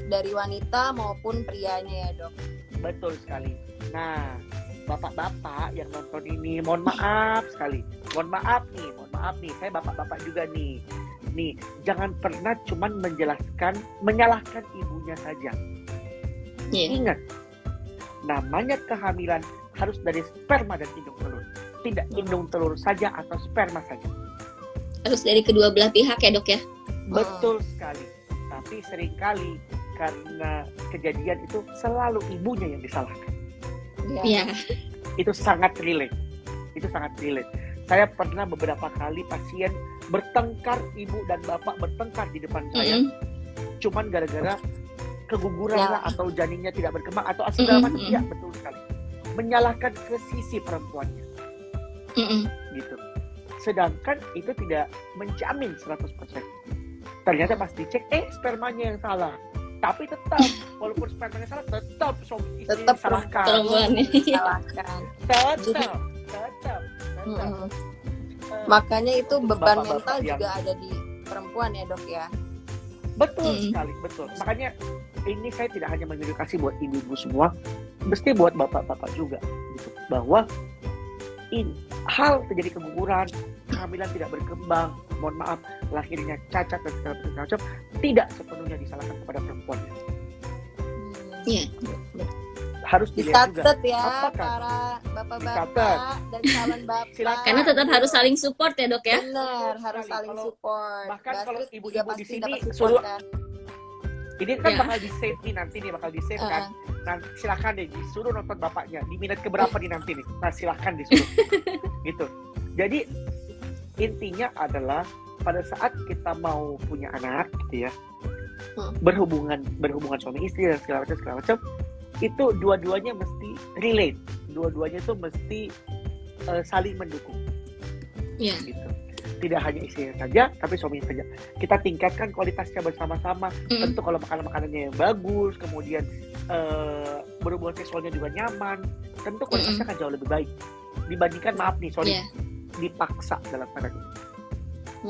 dari wanita maupun prianya ya dok. Betul sekali. Nah, bapak-bapak yang nonton ini mohon maaf sekali. Mohon maaf nih. Saya bapak-bapak juga nih. Nih, jangan pernah cuman menyalahkan ibunya saja. Ingat, namanya kehamilan harus dari sperma dan indung telur. Tidak indung telur saja atau sperma saja. Harus dari kedua belah pihak ya dok ya? Betul sekali. Tapi seringkali karena kejadian itu selalu ibunya yang disalahkan. Iya. Itu sangat relate. Saya pernah beberapa kali pasien bertengkar, ibu dan bapak bertengkar di depan saya. Cuman gara-gara keguguran lah atau janinnya tidak berkembang atau segala macam. Ya betul sekali. Menyalahkan ke sisi perempuannya. Gitu. Sedangkan itu tidak menjamin 100%. Ternyata pas dicek spermanya yang salah. Tapi tetap walaupun spermanya salah tetap salahkan. Tetap. Makanya itu beban mental juga ada di perempuan ya dok ya. Betul sekali, betul. Makanya ini saya tidak hanya mengedukasi buat ibu-ibu semua, mesti buat bapak-bapak juga gitu. Bahwa hal terjadi keguguran, kehamilan tidak berkembang, mohon maaf, lahirnya cacat dan segala macam, tidak sepenuhnya disalahkan kepada perempuan. Iya. Harus dilihat juga. Dicatat ya Apakah? para bapak-bapak Dicatat. dan calon bapak. Silakan. Karena tetap harus saling support ya, Dok ya. Benar, harus Sekali. saling Kalau- support. bahkan kalau Bastrit ibu-ibu juga di pasti sini dapat support, suruh- kan? Ini kan Ya. bakal di-save nih nanti nih, bakal di-save kan. Nah, silakan deh disuruh nonton bapaknya. Di menit keberapa nih nanti nih? Nah, silakan disuruh. Gitu. Jadi intinya adalah pada saat kita mau punya anak gitu ya. Berhubungan suami istri dan segala macam itu dua-duanya mesti relate. Dua-duanya itu mesti saling mendukung. Iya. Gitu. Tidak hanya istrinya saja, tapi suaminya saja. Kita tingkatkan kualitasnya bersama-sama. Tentu kalau makanannya yang bagus, kemudian berhubungan seksualnya juga nyaman, tentu kualitasnya akan jauh lebih baik dibandingkan maaf nih, sorry, Iya. dipaksa dalam tanda kutip.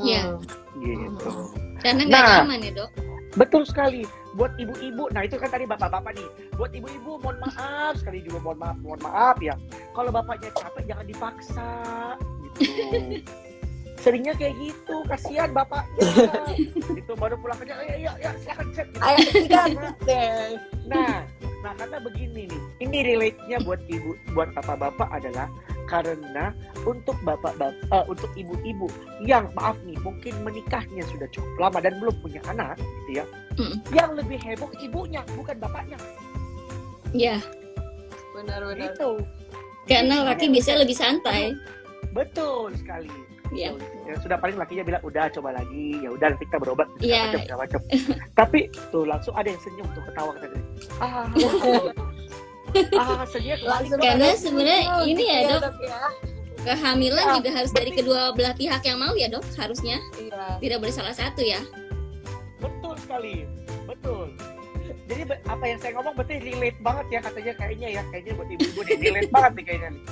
Iya. Gitu. Karena nggak Nah. nyaman ya, Dok. Betul sekali. Buat ibu-ibu, nah itu kan tadi bapak-bapak nih. Buat ibu-ibu mohon maaf sekali juga, mohon maaf ya. Kalau bapaknya capek jangan dipaksa gitu. Seringnya kayak gitu, kasihan bapaknya. Gitu baru pulang kerja, ya silakan cek. Gitu. Ayo sikat deh. Nah, karena begini nih, ini relate-nya buat bapak-bapak adalah karena untuk untuk ibu-ibu yang maaf nih, mungkin menikahnya sudah cukup lama dan belum punya anak, gitu ya. Yang lebih heboh ibunya, bukan bapaknya. Iya. Benar-benar. Gitu. Karena laki biasanya lebih santai. Betul sekali. Iya. Ya, sudah paling lakinya bilang udah coba lagi, ya udah nanti kita berobat Iya. segala macam. Tapi tuh langsung ada yang senyum tuh ketawa kata senyum Langsung Karena ada sebenarnya senyum ini gitu ya, Dok. ya. Kehamilan Ya, juga harus dari kedua belah pihak yang mau ya, Dok, harusnya. Iya. Tidak boleh salah satu ya. betul sekali, betul. Jadi apa yang saya ngomong berarti relate banget ya katanya kayaknya buat ibu-ibu nih relate banget nih kayaknya nih.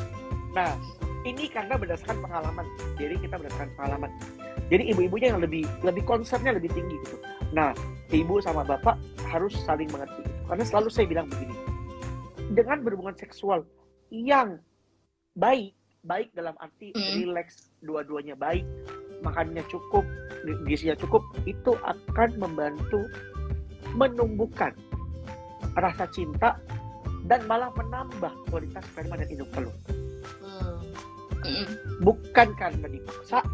Nah, ini karena berdasarkan pengalaman. Jadi kita berdasarkan pengalaman. Jadi ibu-ibunya yang lebih concernnya lebih tinggi gitu. Nah, ibu sama bapak harus saling mengerti gitu. Karena selalu saya bilang begini. Dengan berhubungan seksual yang baik dalam arti relax, dua-duanya baik, makannya cukup, gizinya cukup, itu akan membantu menumbuhkan rasa cinta dan malah menambah kualitas sperma dan induk telur. Bukan karena dipaksa,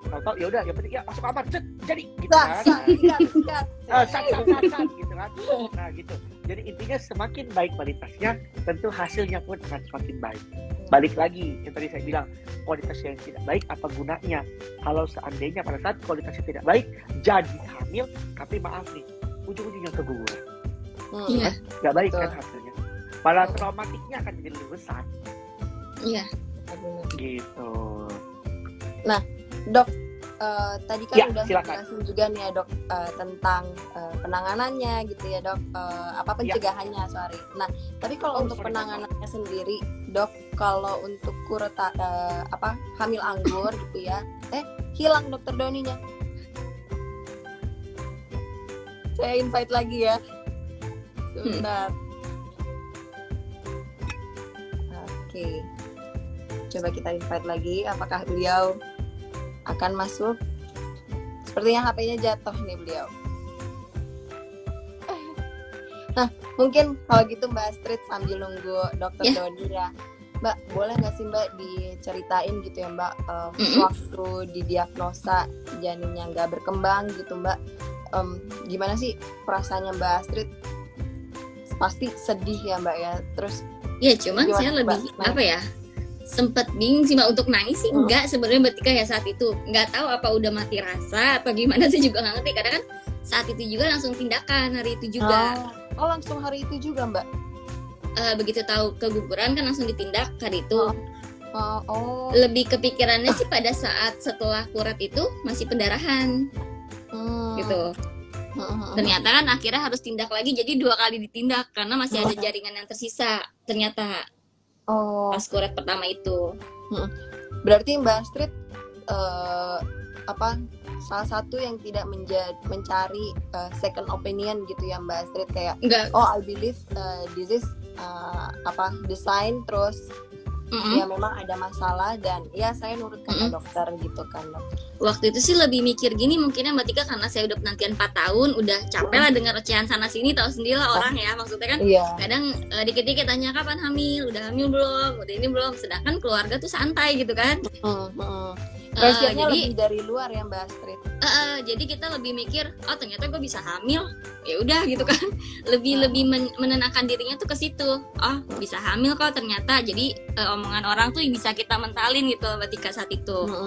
tahu ya udah, yang penting ya masuk kamar, jadi gitu kan. Sikat. Sat, gitu kan. Nah gitu. Jadi intinya semakin baik kualitasnya, tentu hasilnya pun akan semakin baik. Balik lagi, yang tadi saya bilang, kualitasnya yang tidak baik, apa gunanya? Kalau seandainya pada saat kualitasnya tidak baik, jadi hamil, tapi maaf nih, ujung-ujungnya keguguran. Iya. Nggak baik kan Betul. hasilnya. Malah traumatiknya akan jadi lebih besar. Iya. Gitu. Dok, tadi kan Ya, udah silakan. jelasin juga nih ya, Dok, tentang penanganannya gitu ya, Dok. Pencegahannya, sorry. Nah, tapi kalau untuk sorry, penanganannya sendiri, Dok, kalau untuk hamil anggur gitu ya. Hilang Dokter Doninya. Saya invite lagi ya. Sebentar. Oke. Coba kita invite lagi, apakah beliau akan masuk? Sepertinya HP-nya jatuh nih beliau. Nah, mungkin kalau gitu Mbak Astrid sambil nunggu Dokter Doni ya. Mbak, boleh nggak sih Mbak diceritain gitu ya Mbak, waktu didiagnosa janinnya nggak berkembang gitu Mbak, gimana sih perasaannya Mbak Astrid? Pasti sedih ya Mbak ya. Terus Ya cuman gimana, saya lebih Mbak? sempet bingung sih Mbak, untuk nangis sih enggak sebenarnya Mbak Tika ya saat itu. Nggak tahu apa udah mati rasa apa gimana sih, juga nggak ngerti. Karena kan saat itu juga langsung tindakan hari itu juga. Oh, langsung hari itu juga Mbak? Begitu tahu keguguran kan langsung ditindak hari itu. Oh. Lebih kepikirannya sih pada saat setelah kuret itu masih pendarahan gitu. Ternyata kan akhirnya harus tindak lagi, jadi 2 kali ditindak karena masih ada jaringan yang tersisa ternyata pas kuret pertama itu. Berarti Mbak Astrid salah satu yang tidak mencari second opinion gitu ya Mbak Astrid, kayak Enggak. I believe this is design, terus ya memang ada masalah dan ya saya nurut kata dokter gitu kan dok. Waktu itu sih lebih mikir gini mungkinnya Mbak Tika, karena saya udah penantian 4 tahun, udah capek lah dengar ocehan sana sini, tahu sendiri lah orang ya, maksudnya kan kadang dikit-dikit tanya kapan hamil, udah hamil belum, udah ini belum, sedangkan keluarga tuh santai gitu kan. Pressure-nya jadi lebih dari luar ya Mbak Astrid. Jadi kita lebih mikir, oh ternyata gue bisa hamil, ya udah gitu kan. Lebih menenangkan dirinya tuh ke situ. Oh bisa hamil kok ternyata. Jadi omongan orang tuh bisa kita mentalin gitu Mbak Tika saat itu.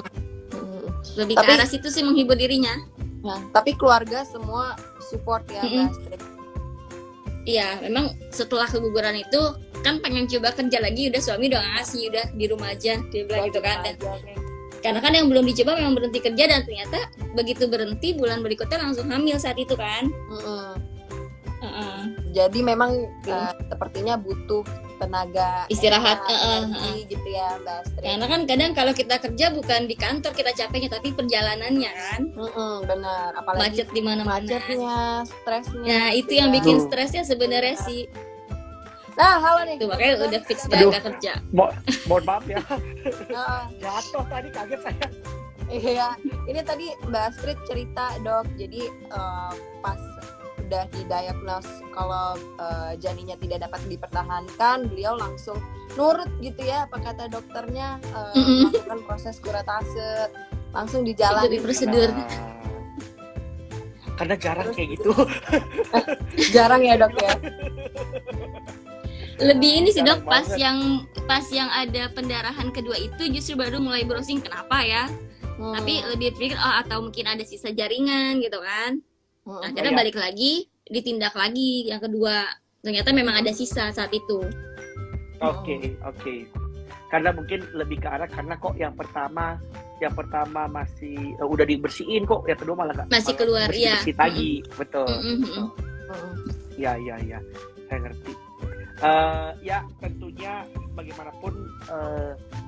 Lebih ke arah situ sih, menghibur dirinya. Nah, tapi keluarga semua support ya Mbak Astrid. Iya, memang setelah keguguran itu kan pengen coba kerja lagi, udah suami udah ngasih, udah di rumah aja, dia bilang gitu kan. Karena kan yang belum dicoba memang berhenti kerja, dan ternyata begitu berhenti bulan berikutnya langsung hamil saat itu kan. Jadi memang sepertinya butuh tenaga istirahat gitu ya Mbak Astrid. Karena kan kadang kalau kita kerja bukan di kantor kita capeknya, tapi perjalanannya kan. Benar, apalagi macet di mana-mana. Macetnya, stresnya. Nah, itu yang bikin stresnya sebenarnya sih. Nah, halo nih. Tuh makanya udah fix gak kerja. Mohon maaf ya. Jatuh tadi, kaget saya. Iya, ini tadi Mbak Astrid cerita dok. Jadi pas udah didiagnos kalau janinnya tidak dapat dipertahankan, beliau langsung nurut gitu ya apa kata dokternya, melakukan proses kuratase, langsung dijalani prosedur. Karena jarang kayak gitu. Jarang ya dok ya. Lebih ini sih dok, pas yang ada pendarahan kedua itu justru baru mulai browsing kenapa ya. Tapi lebih pikir atau mungkin ada sisa jaringan gitu kan. Akhirnya balik lagi, ditindak lagi yang kedua. Ternyata memang ada sisa saat itu. Oke. Karena mungkin lebih ke arah karena kok yang pertama masih udah dibersihin, kok yang kedua malah masih keluar ya. Bersih lagi, betul. Ya, saya ngerti. Ya tentunya bagaimanapun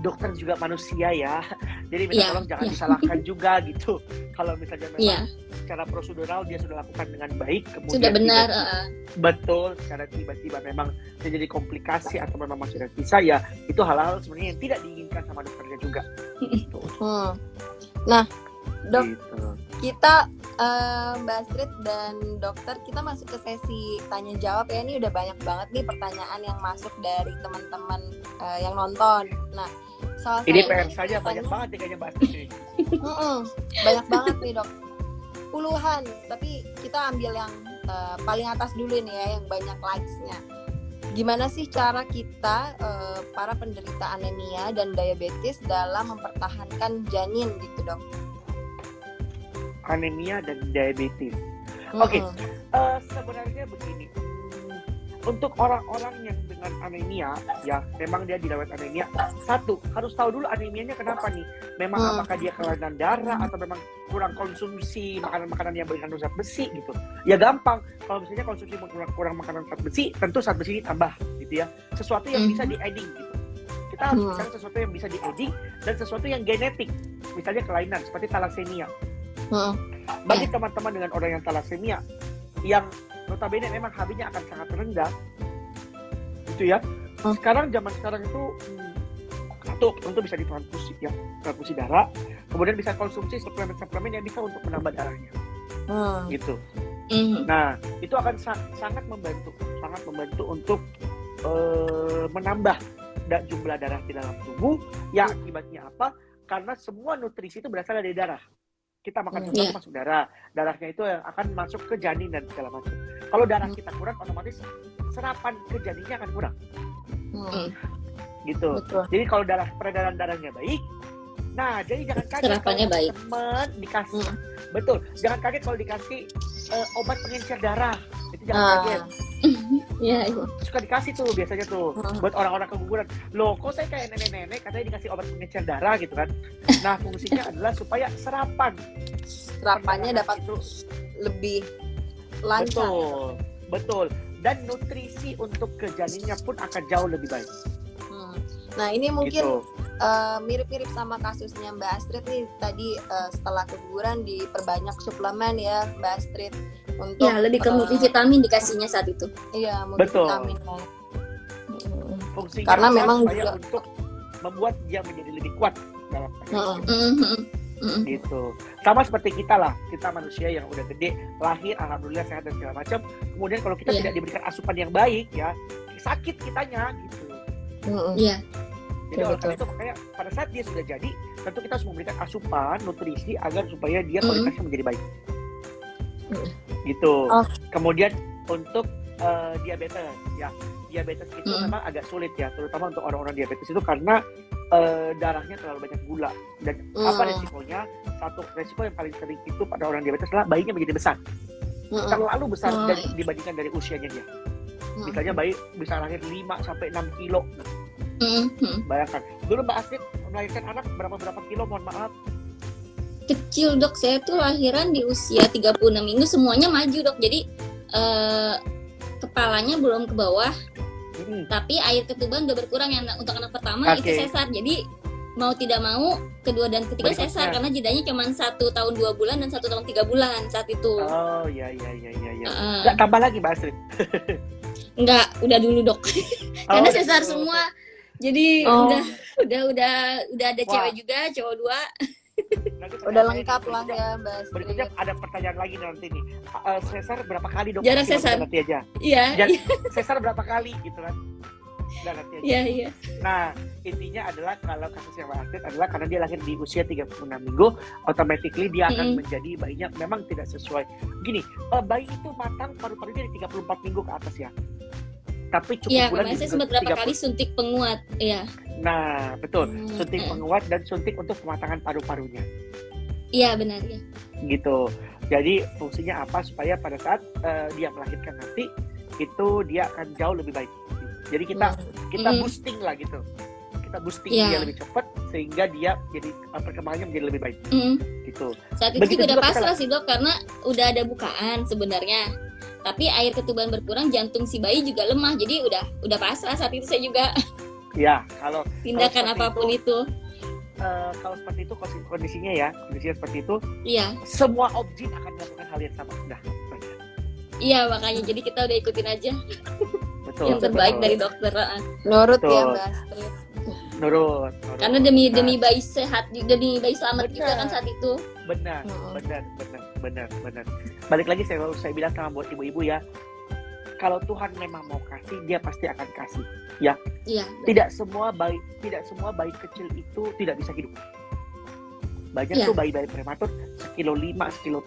dokter juga manusia ya, jadi minta tolong jangan disalahkan juga gitu. Kalau misalnya memang secara prosedural dia sudah lakukan dengan baik, kemudian sudah benar, betul, secara tiba-tiba memang terjadi komplikasi atau memang masih ada sisa, ya itu hal-hal sebenarnya yang tidak diinginkan sama dokternya juga. Nah dok, gitu. Kita Mbak Astrid dan dokter, kita masuk ke sesi tanya jawab ya. Ini udah banyak banget nih pertanyaan yang masuk dari teman-teman yang nonton. Nah, ini PR saja banyak banget nih kayaknya Mbak Astrid. Banyak banget nih dok, puluhan. Tapi kita ambil yang paling atas dulu nih ya, yang banyak likes-nya. Gimana sih cara kita para penderita anemia dan diabetes dalam mempertahankan janin gitu dok? Anemia dan diabetes. Oke. Sebenarnya begini. Untuk orang-orang yang dengan anemia, ya memang dia dirawat anemia. Satu, harus tahu dulu anemianya kenapa nih. Memang apakah dia kelainan darah atau memang kurang konsumsi makanan-makanan yang mengandung zat besi gitu. Ya gampang. Kalau misalnya konsumsi kurang makanan zat besi, tentu zat besi ditambah gitu ya. Sesuatu yang bisa di-adding gitu. Kita harus mencari sesuatu yang bisa di-adding dan sesuatu yang genetik. Misalnya kelainan seperti thalassemia. Bagi teman-teman dengan orang yang thalassemia yang notabene memang HB-nya akan sangat rendah gitu ya. Zaman sekarang itu satu tentu bisa ditransfusi ya, transfusi darah, kemudian bisa konsumsi suplemen-suplemen yang bisa untuk menambah darahnya. Gitu. Nah, itu akan sangat membantu untuk menambah jumlah darah di dalam tubuh. Ya akibatnya apa? Karena semua nutrisi itu berasal dari darah. Kita makan sesuatu masuk darah, darahnya itu yang akan masuk ke janin dan segala macam. Kalau darah kita kurang, otomatis serapan ke janinnya akan kurang. Gitu. Betul. Jadi kalau peredaran darahnya baik, nah jadi jangan kaget kalau teman dikasih, betul. Jangan kaget kalau dikasih obat pengencer darah, itu jangan kaget. Suka dikasih tuh biasanya tuh buat orang-orang keguguran. Loh, kok saya kayak nenek-nenek katanya dikasih obat pengencer darah gitu kan. Nah, fungsinya adalah supaya serapannya dapat lebih lancar. Betul. Dan nutrisi untuk ke janinnya pun akan jauh lebih baik. Nah, ini mungkin mirip-mirip sama kasusnya Mbak Astrid nih. Tadi setelah keguguran diperbanyak suplemen ya Mbak Astrid. Untuk lebih ke multivitamin dikasihnya saat itu. Iya, multivitamin. Fungsinya karena memang juga membuat dia menjadi lebih kuat dalam gitu. Sama seperti kita lah, kita manusia yang udah gede, lahir alhamdulillah sehat dan segala macam. Kemudian kalau kita tidak diberikan asupan yang baik ya, sakit kitanya gitu. Iya. Jadi oleh karena itu makanya pada saat dia sudah jadi, tentu kita harus memberikan asupan nutrisi agar supaya dia kualitasnya menjadi baik. Gitu. Kemudian untuk diabetes ya, diabetes itu memang agak sulit ya, terutama untuk orang-orang diabetes itu karena darahnya terlalu banyak gula. Dan apa resikonya? Satu resiko yang paling sering itu pada orang diabetes adalah bayinya menjadi besar, terlalu besar dibandingkan dari usianya dia. Misalnya bayi bisa lahir 5-6 kilo. Bayangkan, dulu Mbak Astrid melahirkan anak berapa kilo, mohon maaf? Kecil dok, saya tuh lahiran di usia 36 minggu, semuanya maju dok. Jadi kepalanya belum ke bawah, tapi air ketuban udah berkurang yang untuk anak pertama itu sesar. Jadi mau tidak mau kedua dan ketiga sesar karena jedanya cuma 1 tahun 2 bulan dan 1 tahun 3 bulan saat itu. Oh iya. Nggak tambah lagi Mbak Astrid? Enggak, udah dulu dok. Karena sesar semua. Jadi udah ada cewek juga, cowok 2. Udah lengkap lah ya Mbak Astrid. Berikutnya ada pertanyaan lagi nanti nih. Sesar berapa kali dok? Jarak sesar. Nanti aja. Iya. Sesar berapa kali gitu kan? Udah nanti aja. Iya. Nah, intinya adalah kalau kasusnya Mbak Astrid adalah karena dia lahir di usia 36 minggu, automatically dia akan menjadi bayinya memang tidak sesuai. Gini, bayi itu matang paru-parunya di 34 minggu ke atas ya. Tapi cukup bulan saya sempat berapa kali suntik penguat, ya. Nah, betul. Suntik penguat dan suntik untuk pematangan paru-parunya. Iya, benar ya. Gitu. Jadi fungsinya apa supaya pada saat dia melahirkan nanti itu dia akan jauh lebih baik. Jadi kita boosting lah gitu. Kita boosting dia lebih cepat sehingga dia jadi perkembangannya menjadi lebih baik. Gitu. Saat itu juga udah pasrah sih dok, karena udah ada bukaan sebenarnya. Tapi air ketuban berkurang, jantung si bayi juga lemah. Jadi udah pasrah saat itu saya juga. Ya, kalau tindakan apapun itu. Kalau seperti itu kondisinya seperti itu. Iya. Semua objin akan melakukan hal yang sama. Udah. Iya, makanya jadi kita udah ikutin aja. Betul. Yang terbaik dari dokter. Nurut ya Mbak Astrid. Nurut. Karena demi bayi sehat, demi bayi selamat juga kan saat itu. Benar. Balik lagi saya bilang sama buat ibu-ibu ya, kalau Tuhan memang mau kasih, dia pasti akan kasih, ya. Iya. Tidak semua bayi kecil itu tidak bisa hidup. Banyak tuh bayi-bayi prematur 1,5 kilo, 1,7 kilo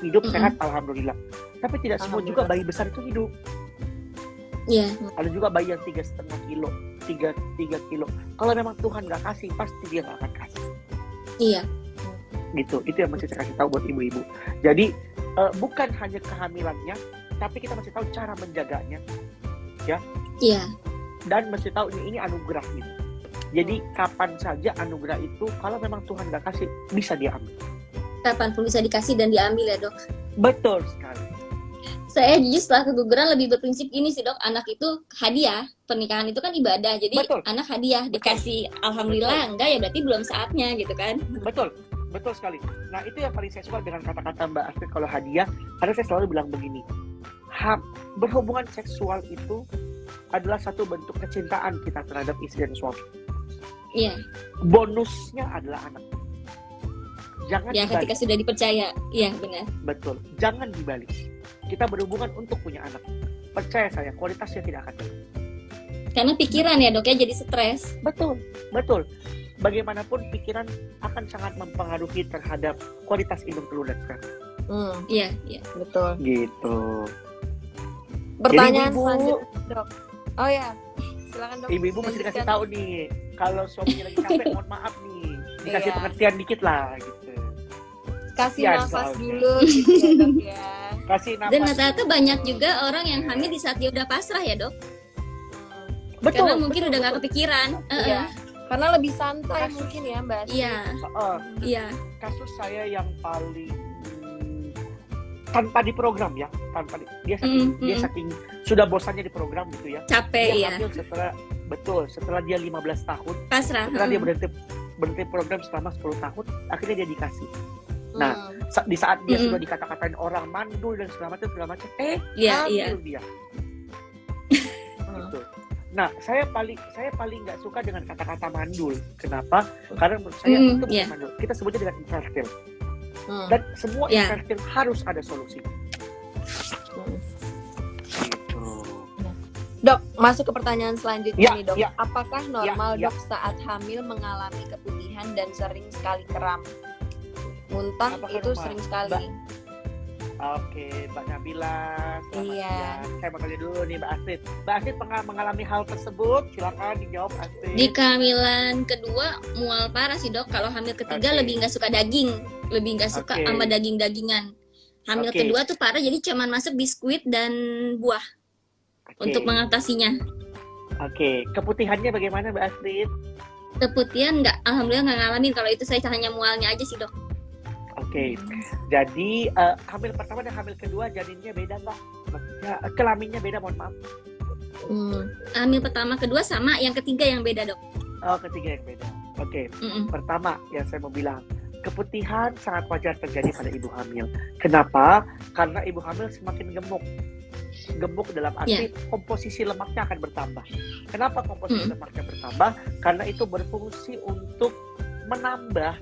hidup sehat, alhamdulillah. Tapi tidak semua juga bayi besar itu hidup. Iya. Ada juga bayi yang 3,5 kilo, 3 kilo. Kalau memang Tuhan nggak kasih, pasti dia nggak akan kasih. Iya. Gitu. Itu yang mesti saya kasih tahu buat ibu-ibu. Jadi bukan hanya kehamilannya, tapi kita mesti tahu cara menjaganya, ya. Iya. Dan mesti tahu ini anugerah gitu. Jadi kapan saja anugerah itu, kalau memang Tuhan nggak kasih, bisa diambil. Kapan pun bisa dikasih dan diambil ya dok. Betul sekali. Saya jujur setelah keguguran lebih berprinsip ini sih dok, anak itu hadiah, pernikahan itu kan ibadah, jadi anak hadiah dikasih, alhamdulillah enggak ya berarti belum saatnya gitu kan. Betul sekali. Nah itu yang paling saya suka dengan kata-kata Mbak Astrid kalau hadiah, karena saya selalu bilang begini, berhubungan seksual itu adalah satu bentuk kecintaan kita terhadap istri dan suami. Iya. Bonusnya adalah anak. Jangan ya, ketika sudah dipercaya, iya benar. Betul, jangan dibalik. Kita berhubungan untuk punya anak. Percaya saya, kualitasnya tidak akan turun. Karena pikiran ya dok ya jadi stres. Betul. Bagaimanapun pikiran akan sangat mempengaruhi terhadap kualitas indung telur dan sperma. Iya, betul. Gitu. Pertanyaan selanjutnya dok. Oh ya, silakan dok. Ibu-ibu mesti dikasih tahu nih, kalau suaminya lagi capek, mohon maaf nih, dikasih pengertian dikit lah gitu. Kasih nafas dulu gitu ya dok ya. Kasih nafas. Dan rata-rata banyak juga orang yang hamil di saat dia udah pasrah ya dok. Betul. Karena mungkin udah nggak kepikiran. Iya. Karena lebih santai mungkin ya Mbak. Iya. Kasus saya yang paling tanpa diprogram ya, dia saking sudah bosannya di program gitu ya. Capek dia ya. Hamil setelah dia 15 tahun. Pasrah. Setelah dia berhenti program selama 10 tahun, akhirnya dia dikasih. Nah, di saat dia sudah dikata-katain orang mandul dan segala macam, hamil dia. Gitu. Nah, saya paling nggak suka dengan kata-kata mandul. Kenapa? Karena menurut saya itu bukan Iya. mandul. Kita sebutnya dengan infertil. Hmm. Dan semua Iya. infertil harus ada solusi. Hmm. Gitu. Dok, masuk ke pertanyaan selanjutnya Ya, nih dok. ya. Apakah normal Ya. dok saat hamil mengalami keputihan dan sering sekali kram? Muntah Apakah itu normal? sering sekali. Oke, Mbak Nabila. Selamat Iya. siang. Saya mau tanya dulu nih Mbak Astrid. Mbak Astrid pernah mengalami hal tersebut? Silakan dijawab Astrid. Di kehamilan kedua mual parah sih dok. Kalau hamil ketiga Oke. lebih nggak suka daging, lebih nggak suka Oke. sama daging-dagingan. Hamil Oke. kedua tuh parah, jadi cuman masuk biskuit dan buah Oke. untuk mengatasinya. Oke, keputihannya bagaimana Mbak Astrid? Keputihan nggak, alhamdulillah nggak ngalamin. Kalau itu saya hanya mualnya aja sih dok. Oke, jadi hamil pertama dan hamil kedua janinnya beda Mbak? Maksudnya kelaminnya beda, mohon maaf. Hmm. Hamil pertama kedua sama, yang ketiga yang beda dok. Oh, ketiga yang beda. Oke, pertama yang saya mau bilang, keputihan sangat wajar terjadi pada ibu hamil. Kenapa? Karena ibu hamil semakin gemuk. Gemuk dalam arti komposisi lemaknya akan bertambah. Kenapa komposisi lemaknya bertambah? Karena itu berfungsi untuk menambah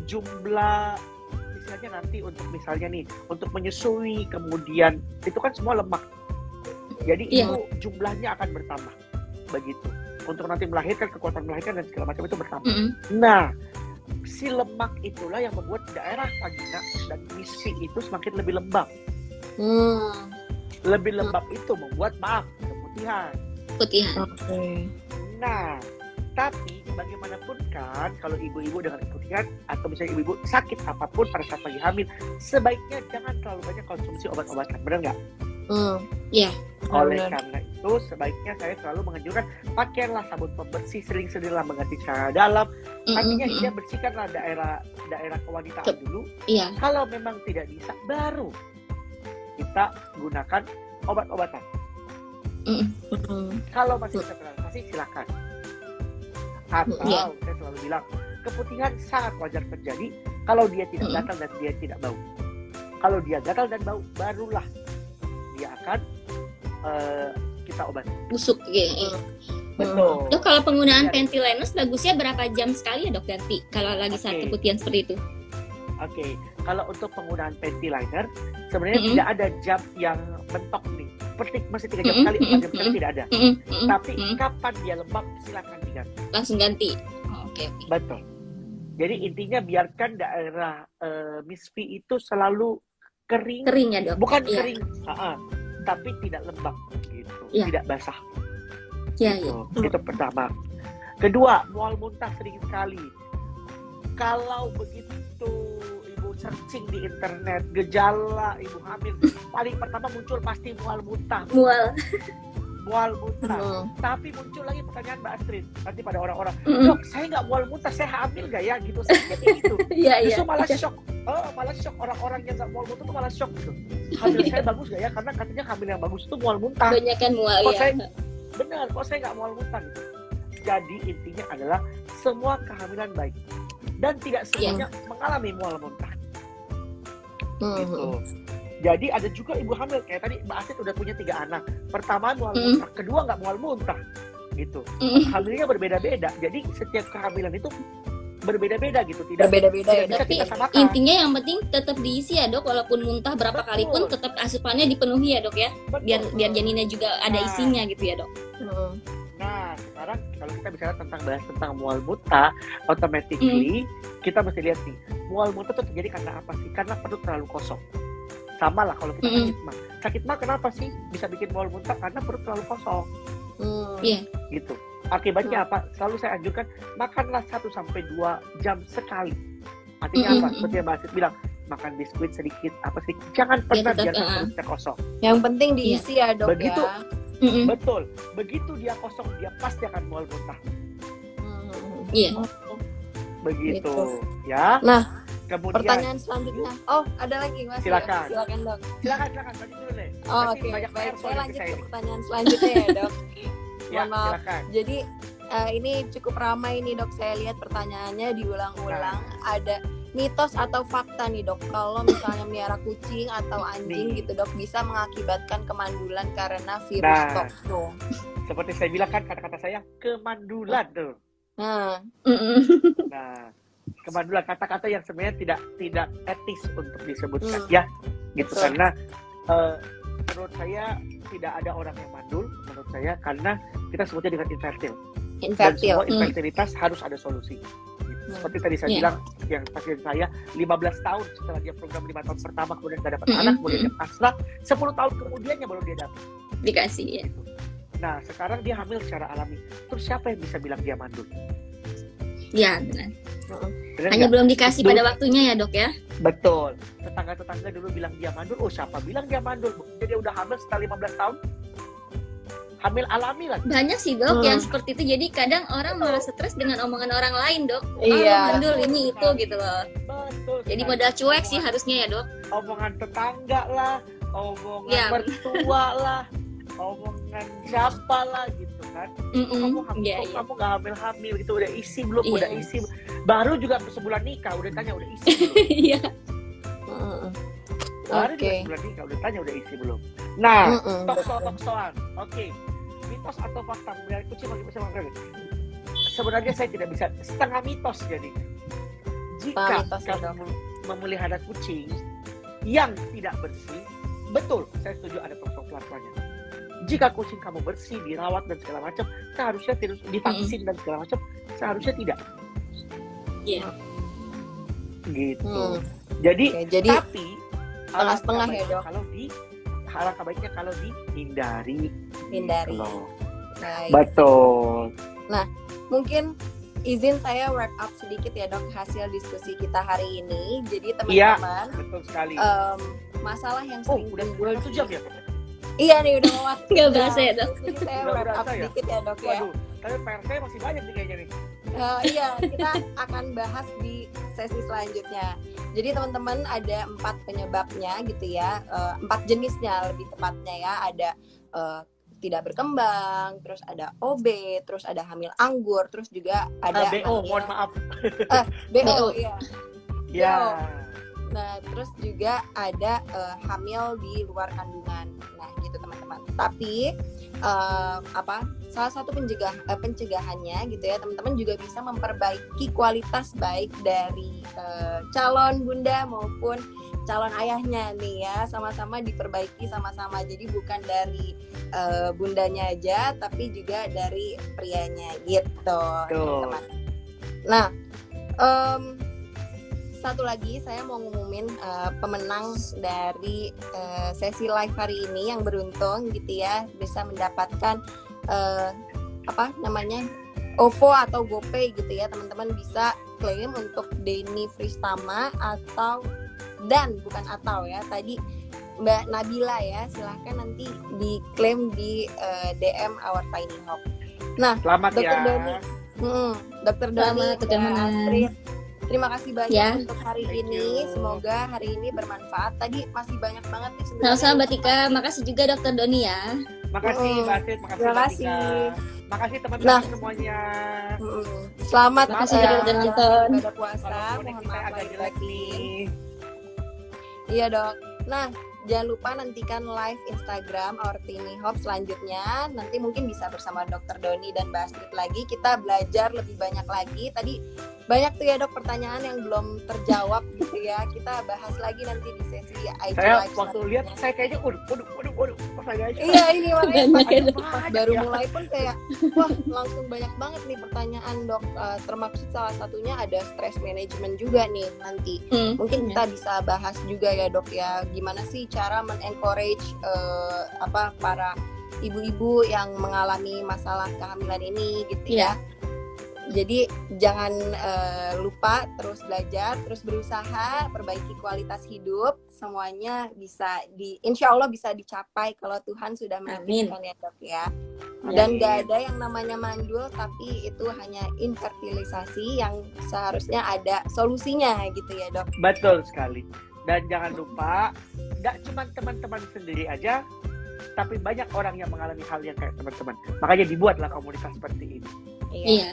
jumlah, misalnya nanti untuk misalnya nih, untuk menyusui, kemudian itu kan semua lemak. Jadi itu jumlahnya akan bertambah. Begitu. Untuk nanti melahirkan, kekuatan melahirkan dan segala macam itu bertambah. Nah, si lemak itulah yang membuat daerah vagina dan misi itu semakin lebih lembab. Lebih lembab itu membuat keputihan. Putihan. Oke. Nah, tapi bagaimanapun kan kalau ibu-ibu dengan keputihan atau misalnya ibu-ibu sakit apapun pada saat lagi hamil, sebaiknya jangan terlalu banyak konsumsi obat-obatan, benar nggak? Iya. Oleh Benar. karena itu sebaiknya saya selalu menganjurkan pakailah sabun pembersih, sering-seringlah mengganti secara dalam. Artinya dia bersihkanlah daerah kewanitaan dulu. Iya. Kalau memang tidak bisa, baru kita gunakan obat-obatan. Kalau masih bisa teratasi, silakan. Atau saya selalu bilang, keputihan sangat wajar terjadi kalau dia tidak gatal dan dia tidak bau. Kalau dia gatal dan bau, barulah dia akan kita obati. Busuk gitu. Betul. Dok, kalau penggunaan Pentylenus bagusnya berapa jam sekali ya dok ganti? Kalau lagi saat keputihan seperti itu? Oke, kalau untuk penggunaan Pentyliner sebenarnya tidak ada jam yang mentok nih. Seperti masih 3 jam sekali, 4 jam sekali tidak ada. Tapi kapan dia lembab silakan diganti. Langsung ganti. Oke. Betul. Jadi intinya biarkan daerah misfi itu selalu kering. Kering ya dok? Bukan kering, tapi tidak lembab gitu, tidak basah. Iya. Itu pertama. Kedua, mual muntah sering sekali. Kalau begitu ibu searching di internet gejala ibu hamil, paling pertama muncul pasti mual muntah. Mual muntah. Tapi muncul lagi pertanyaan Mbak Astrid nanti pada orang-orang, dok saya nggak mual muntah, saya hamil nggak ya gitu, saya gitu. Justru malah shock. Malah shock, orang-orang yang nggak mual muntah tuh malah shock gitu. Hamil saya bagus nggak ya, karena katanya hamil yang bagus itu mual muntah. Banyak kan mual ya. Benar, kok saya nggak mual muntah gitu. Jadi intinya adalah semua kehamilan baik dan tidak semuanya mengalami mual muntah. Gitu. Jadi ada juga ibu hamil kayak tadi Mbak Astrid udah punya 3 anak. Pertama mual muntah, kedua nggak mual muntah, gitu. Hamilnya berbeda-beda. Jadi setiap kehamilan itu berbeda-beda gitu, tidak Berbeda-beda ya, bisa Tapi kita samakan. intinya yang penting tetap diisi ya dok, walaupun muntah berapa kali pun tetap asupannya dipenuhi ya dok ya. Biar janinnya juga ada isinya gitu ya dok. Nah, sekarang kalau kita bicara bahas tentang mual muntah, automatically kita mesti lihat nih, mual muntah itu terjadi karena apa sih? Karena perut terlalu kosong. Sama lah kalau kita sakit mah. Sakit mah kenapa sih bisa bikin mual muntah? Karena perut terlalu kosong. Gitu. Akibatnya apa? Selalu saya anjurkan makanlah 1-2 jam sekali. Artinya apa? Seperti yang Mbak Astrid bilang, makan biskuit sedikit, apa sih? Jangan pernah biarkan perutnya kosong. Yang penting diisi ya dok. Begitu, ya. betul. Begitu dia kosong, dia pasti akan mual muntah. Iya. Begitu, Gitu. ya. Nah, kemudian pertanyaan selanjutnya. Oh, ada lagi Mas. Silakan. Silakan dok. silakan lanjut dulu deh. Oh, Nanti oke. banyak Baik, PR saya soal lanjut saya ke ini. pertanyaan selanjutnya ya dok. Ya, Mohon maaf. silakan. Jadi ini cukup ramai nih dok. Saya lihat pertanyaannya diulang-ulang. Ada mitos atau fakta nih dok, kalau misalnya melihara kucing atau anjing gitu dok bisa mengakibatkan kemandulan karena virus toxo. Seperti saya bilang kan kata-kata saya kemandulan tuh. Nah, kemandulan kata-kata yang sebenarnya tidak etis untuk disebutkan ya, gitu. Betul. Karena menurut saya tidak ada orang yang mandul menurut saya, karena kita sebutnya dengan infertil. Dan semua infertilitas harus ada solusi. Seperti tadi saya bilang, yang pasien saya 15 tahun setelah dia program 5 tahun pertama kemudian gak dapat anak, kemudian dia pasrah, 10 tahun kemudiannya baru dia dapat. Dikasih ya. Nah, sekarang dia hamil secara alami. Terus siapa yang bisa bilang dia mandul? Ya, benar. Benar Hanya nggak? belum dikasih pada waktunya ya dok ya. Betul. Tetangga-tetangga dulu bilang dia mandul. Oh, siapa bilang dia mandul? Jadi dia udah hamil setelah 15 tahun. Hamil alami lagi. Banyak sih dok yang seperti itu. Jadi kadang orang malah stres dengan omongan orang lain dok. Iya. Mandul ini itu gitu loh. Betul. Jadi sekali. modal cuek sih harusnya ya dok. Omongan tetangga lah, omongan Ya, mertua lah, omongan siapa lah gitu kan. Kamu hamil, Iya, kamu nggak hamil gitu, udah isi belum? Iya. Udah isi. Baru juga sebulan nikah, udah tanya udah isi belum? Iya. Baru juga Oke. sebulan nikah, udah tanya udah isi belum? Nah, toksoan. Oke. Mitos atau fakta memelihara kucing bagi bersama kalian? Sebenarnya saya tidak bisa, setengah mitos jadi. Jika mitos ya, kamu memelihara kucing yang tidak bersih, betul, saya setuju ada tokso pelan-pelannya. Jika kucing kamu bersih, dirawat dan segala macam, seharusnya tidak divaksin dan segala macam, seharusnya tidak. Iya. Gitu. Jadi, Oke, jadi tapi setengah-setengah ya, alangkah Dok. alangkah baiknya kalau dihindari. Hindari. Gitu loh. Baik. Betul. Mungkin izin saya wrap up sedikit ya dok hasil diskusi kita hari ini. Jadi Iya, teman-teman, betul sekali. masalah yang Oh, sering udah timbul 1 jam ya? Iya nih udah mau waktu. Nggak berasa ya, Dok? Jadi saya Nggak wrap up berasa ya? sedikit ya dok ya. Waduh, tapi PR saya masih banyak nih kayaknya nih. Iya, kita akan bahas di sesi selanjutnya. Jadi teman-teman ada 4 penyebabnya gitu ya, 4 jenisnya lebih tepatnya ya. Ada tidak berkembang, terus ada OB, terus ada hamil anggur, terus juga ada BO, hamil- mohon maaf. BO iya. Ya. Nah, terus juga ada hamil di luar kandungan. Nah, gitu teman-teman. Tapi salah satu pencegahannya gitu ya, teman-teman juga bisa memperbaiki kualitas baik dari calon bunda maupun calon ayahnya nih ya, sama-sama diperbaiki sama-sama. Jadi bukan dari bundanya aja, tapi juga dari prianya gitu, teman-teman. Nah, satu lagi saya mau ngumumin pemenang dari sesi live hari ini yang beruntung gitu ya bisa mendapatkan OVO atau GoPay gitu ya, teman-teman bisa klaim untuk Denny Fristama bukan tadi Mbak Nabila ya, silahkan nanti diklaim di DM Our Tiny Hop. Nah, Selamat Dr. ya. Doni, Dr. Doni, Selamat, teman-teman. Astrid, terima kasih banyak Ya. untuk hari Thank ini. you. Semoga hari ini bermanfaat. Tadi masih banyak banget nih sebenarnya. Sama-sama Mbak Tika, makasih juga Dokter Doni ya. Makasih Mbak Asit, makasih Terima Mbak kasih. Tika. Makasih teman-teman semuanya. Selamat Makasih sudah nonton. ibadah puasa. Kalau Mohon koneksi saya maaf agak lahir jelek batin. nih. Iya dok. Nah, jangan lupa nantikan live Instagram Our Tiny Hop selanjutnya. Nanti mungkin bisa bersama Dr. Doni dan Mbak Astrid lagi. Kita belajar lebih banyak lagi. Tadi banyak tuh ya dok pertanyaan yang belum terjawab gitu ya. Kita bahas lagi nanti di sesi IG Saya live waktu selanjutnya. lihat saya kayaknya waduh pertanyaannya. Iya ini makanya Banyak ya, Dok. pas baru mulai pun kayak wah langsung banyak banget nih pertanyaan dok. Termaksud salah satunya ada stress management juga nih nanti. Mungkin kita bisa bahas juga ya dok ya, gimana sih cara men-encourage para ibu-ibu yang mengalami masalah kehamilan ini gitu ya. Jadi jangan lupa terus belajar, terus berusaha, perbaiki kualitas hidup, semuanya bisa insya Allah bisa dicapai kalau Tuhan sudah mengizinkan ya dok ya. Dan gak ada yang namanya mandul, tapi itu hanya infertilisasi yang seharusnya ada solusinya gitu ya dok. Betul sekali. Dan jangan lupa, gak cuma teman-teman sendiri aja, tapi banyak orang yang mengalami hal yang kayak teman-teman. Makanya dibuatlah komunitas seperti ini. Iya.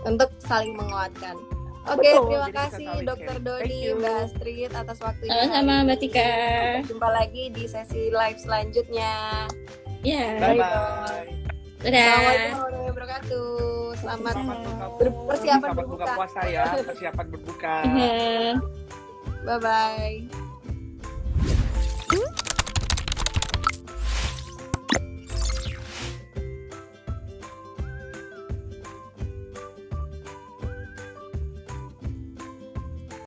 Untuk saling menguatkan. Oke, Betul, terima jadi bisa kasih saling Dokter sharing. Doni, Thank you. Mbak Astrid atas waktunya. Sama-sama Mbak Tika. Sampai jumpa lagi di sesi live selanjutnya. Ya, Bye-bye. dadah. Assalamualaikum warahmatullahi wabarakatuh. Selamat Persiapan persiapan berbuka berbuka. puasa ya, persiapan berbuka. Iya. Bye bye.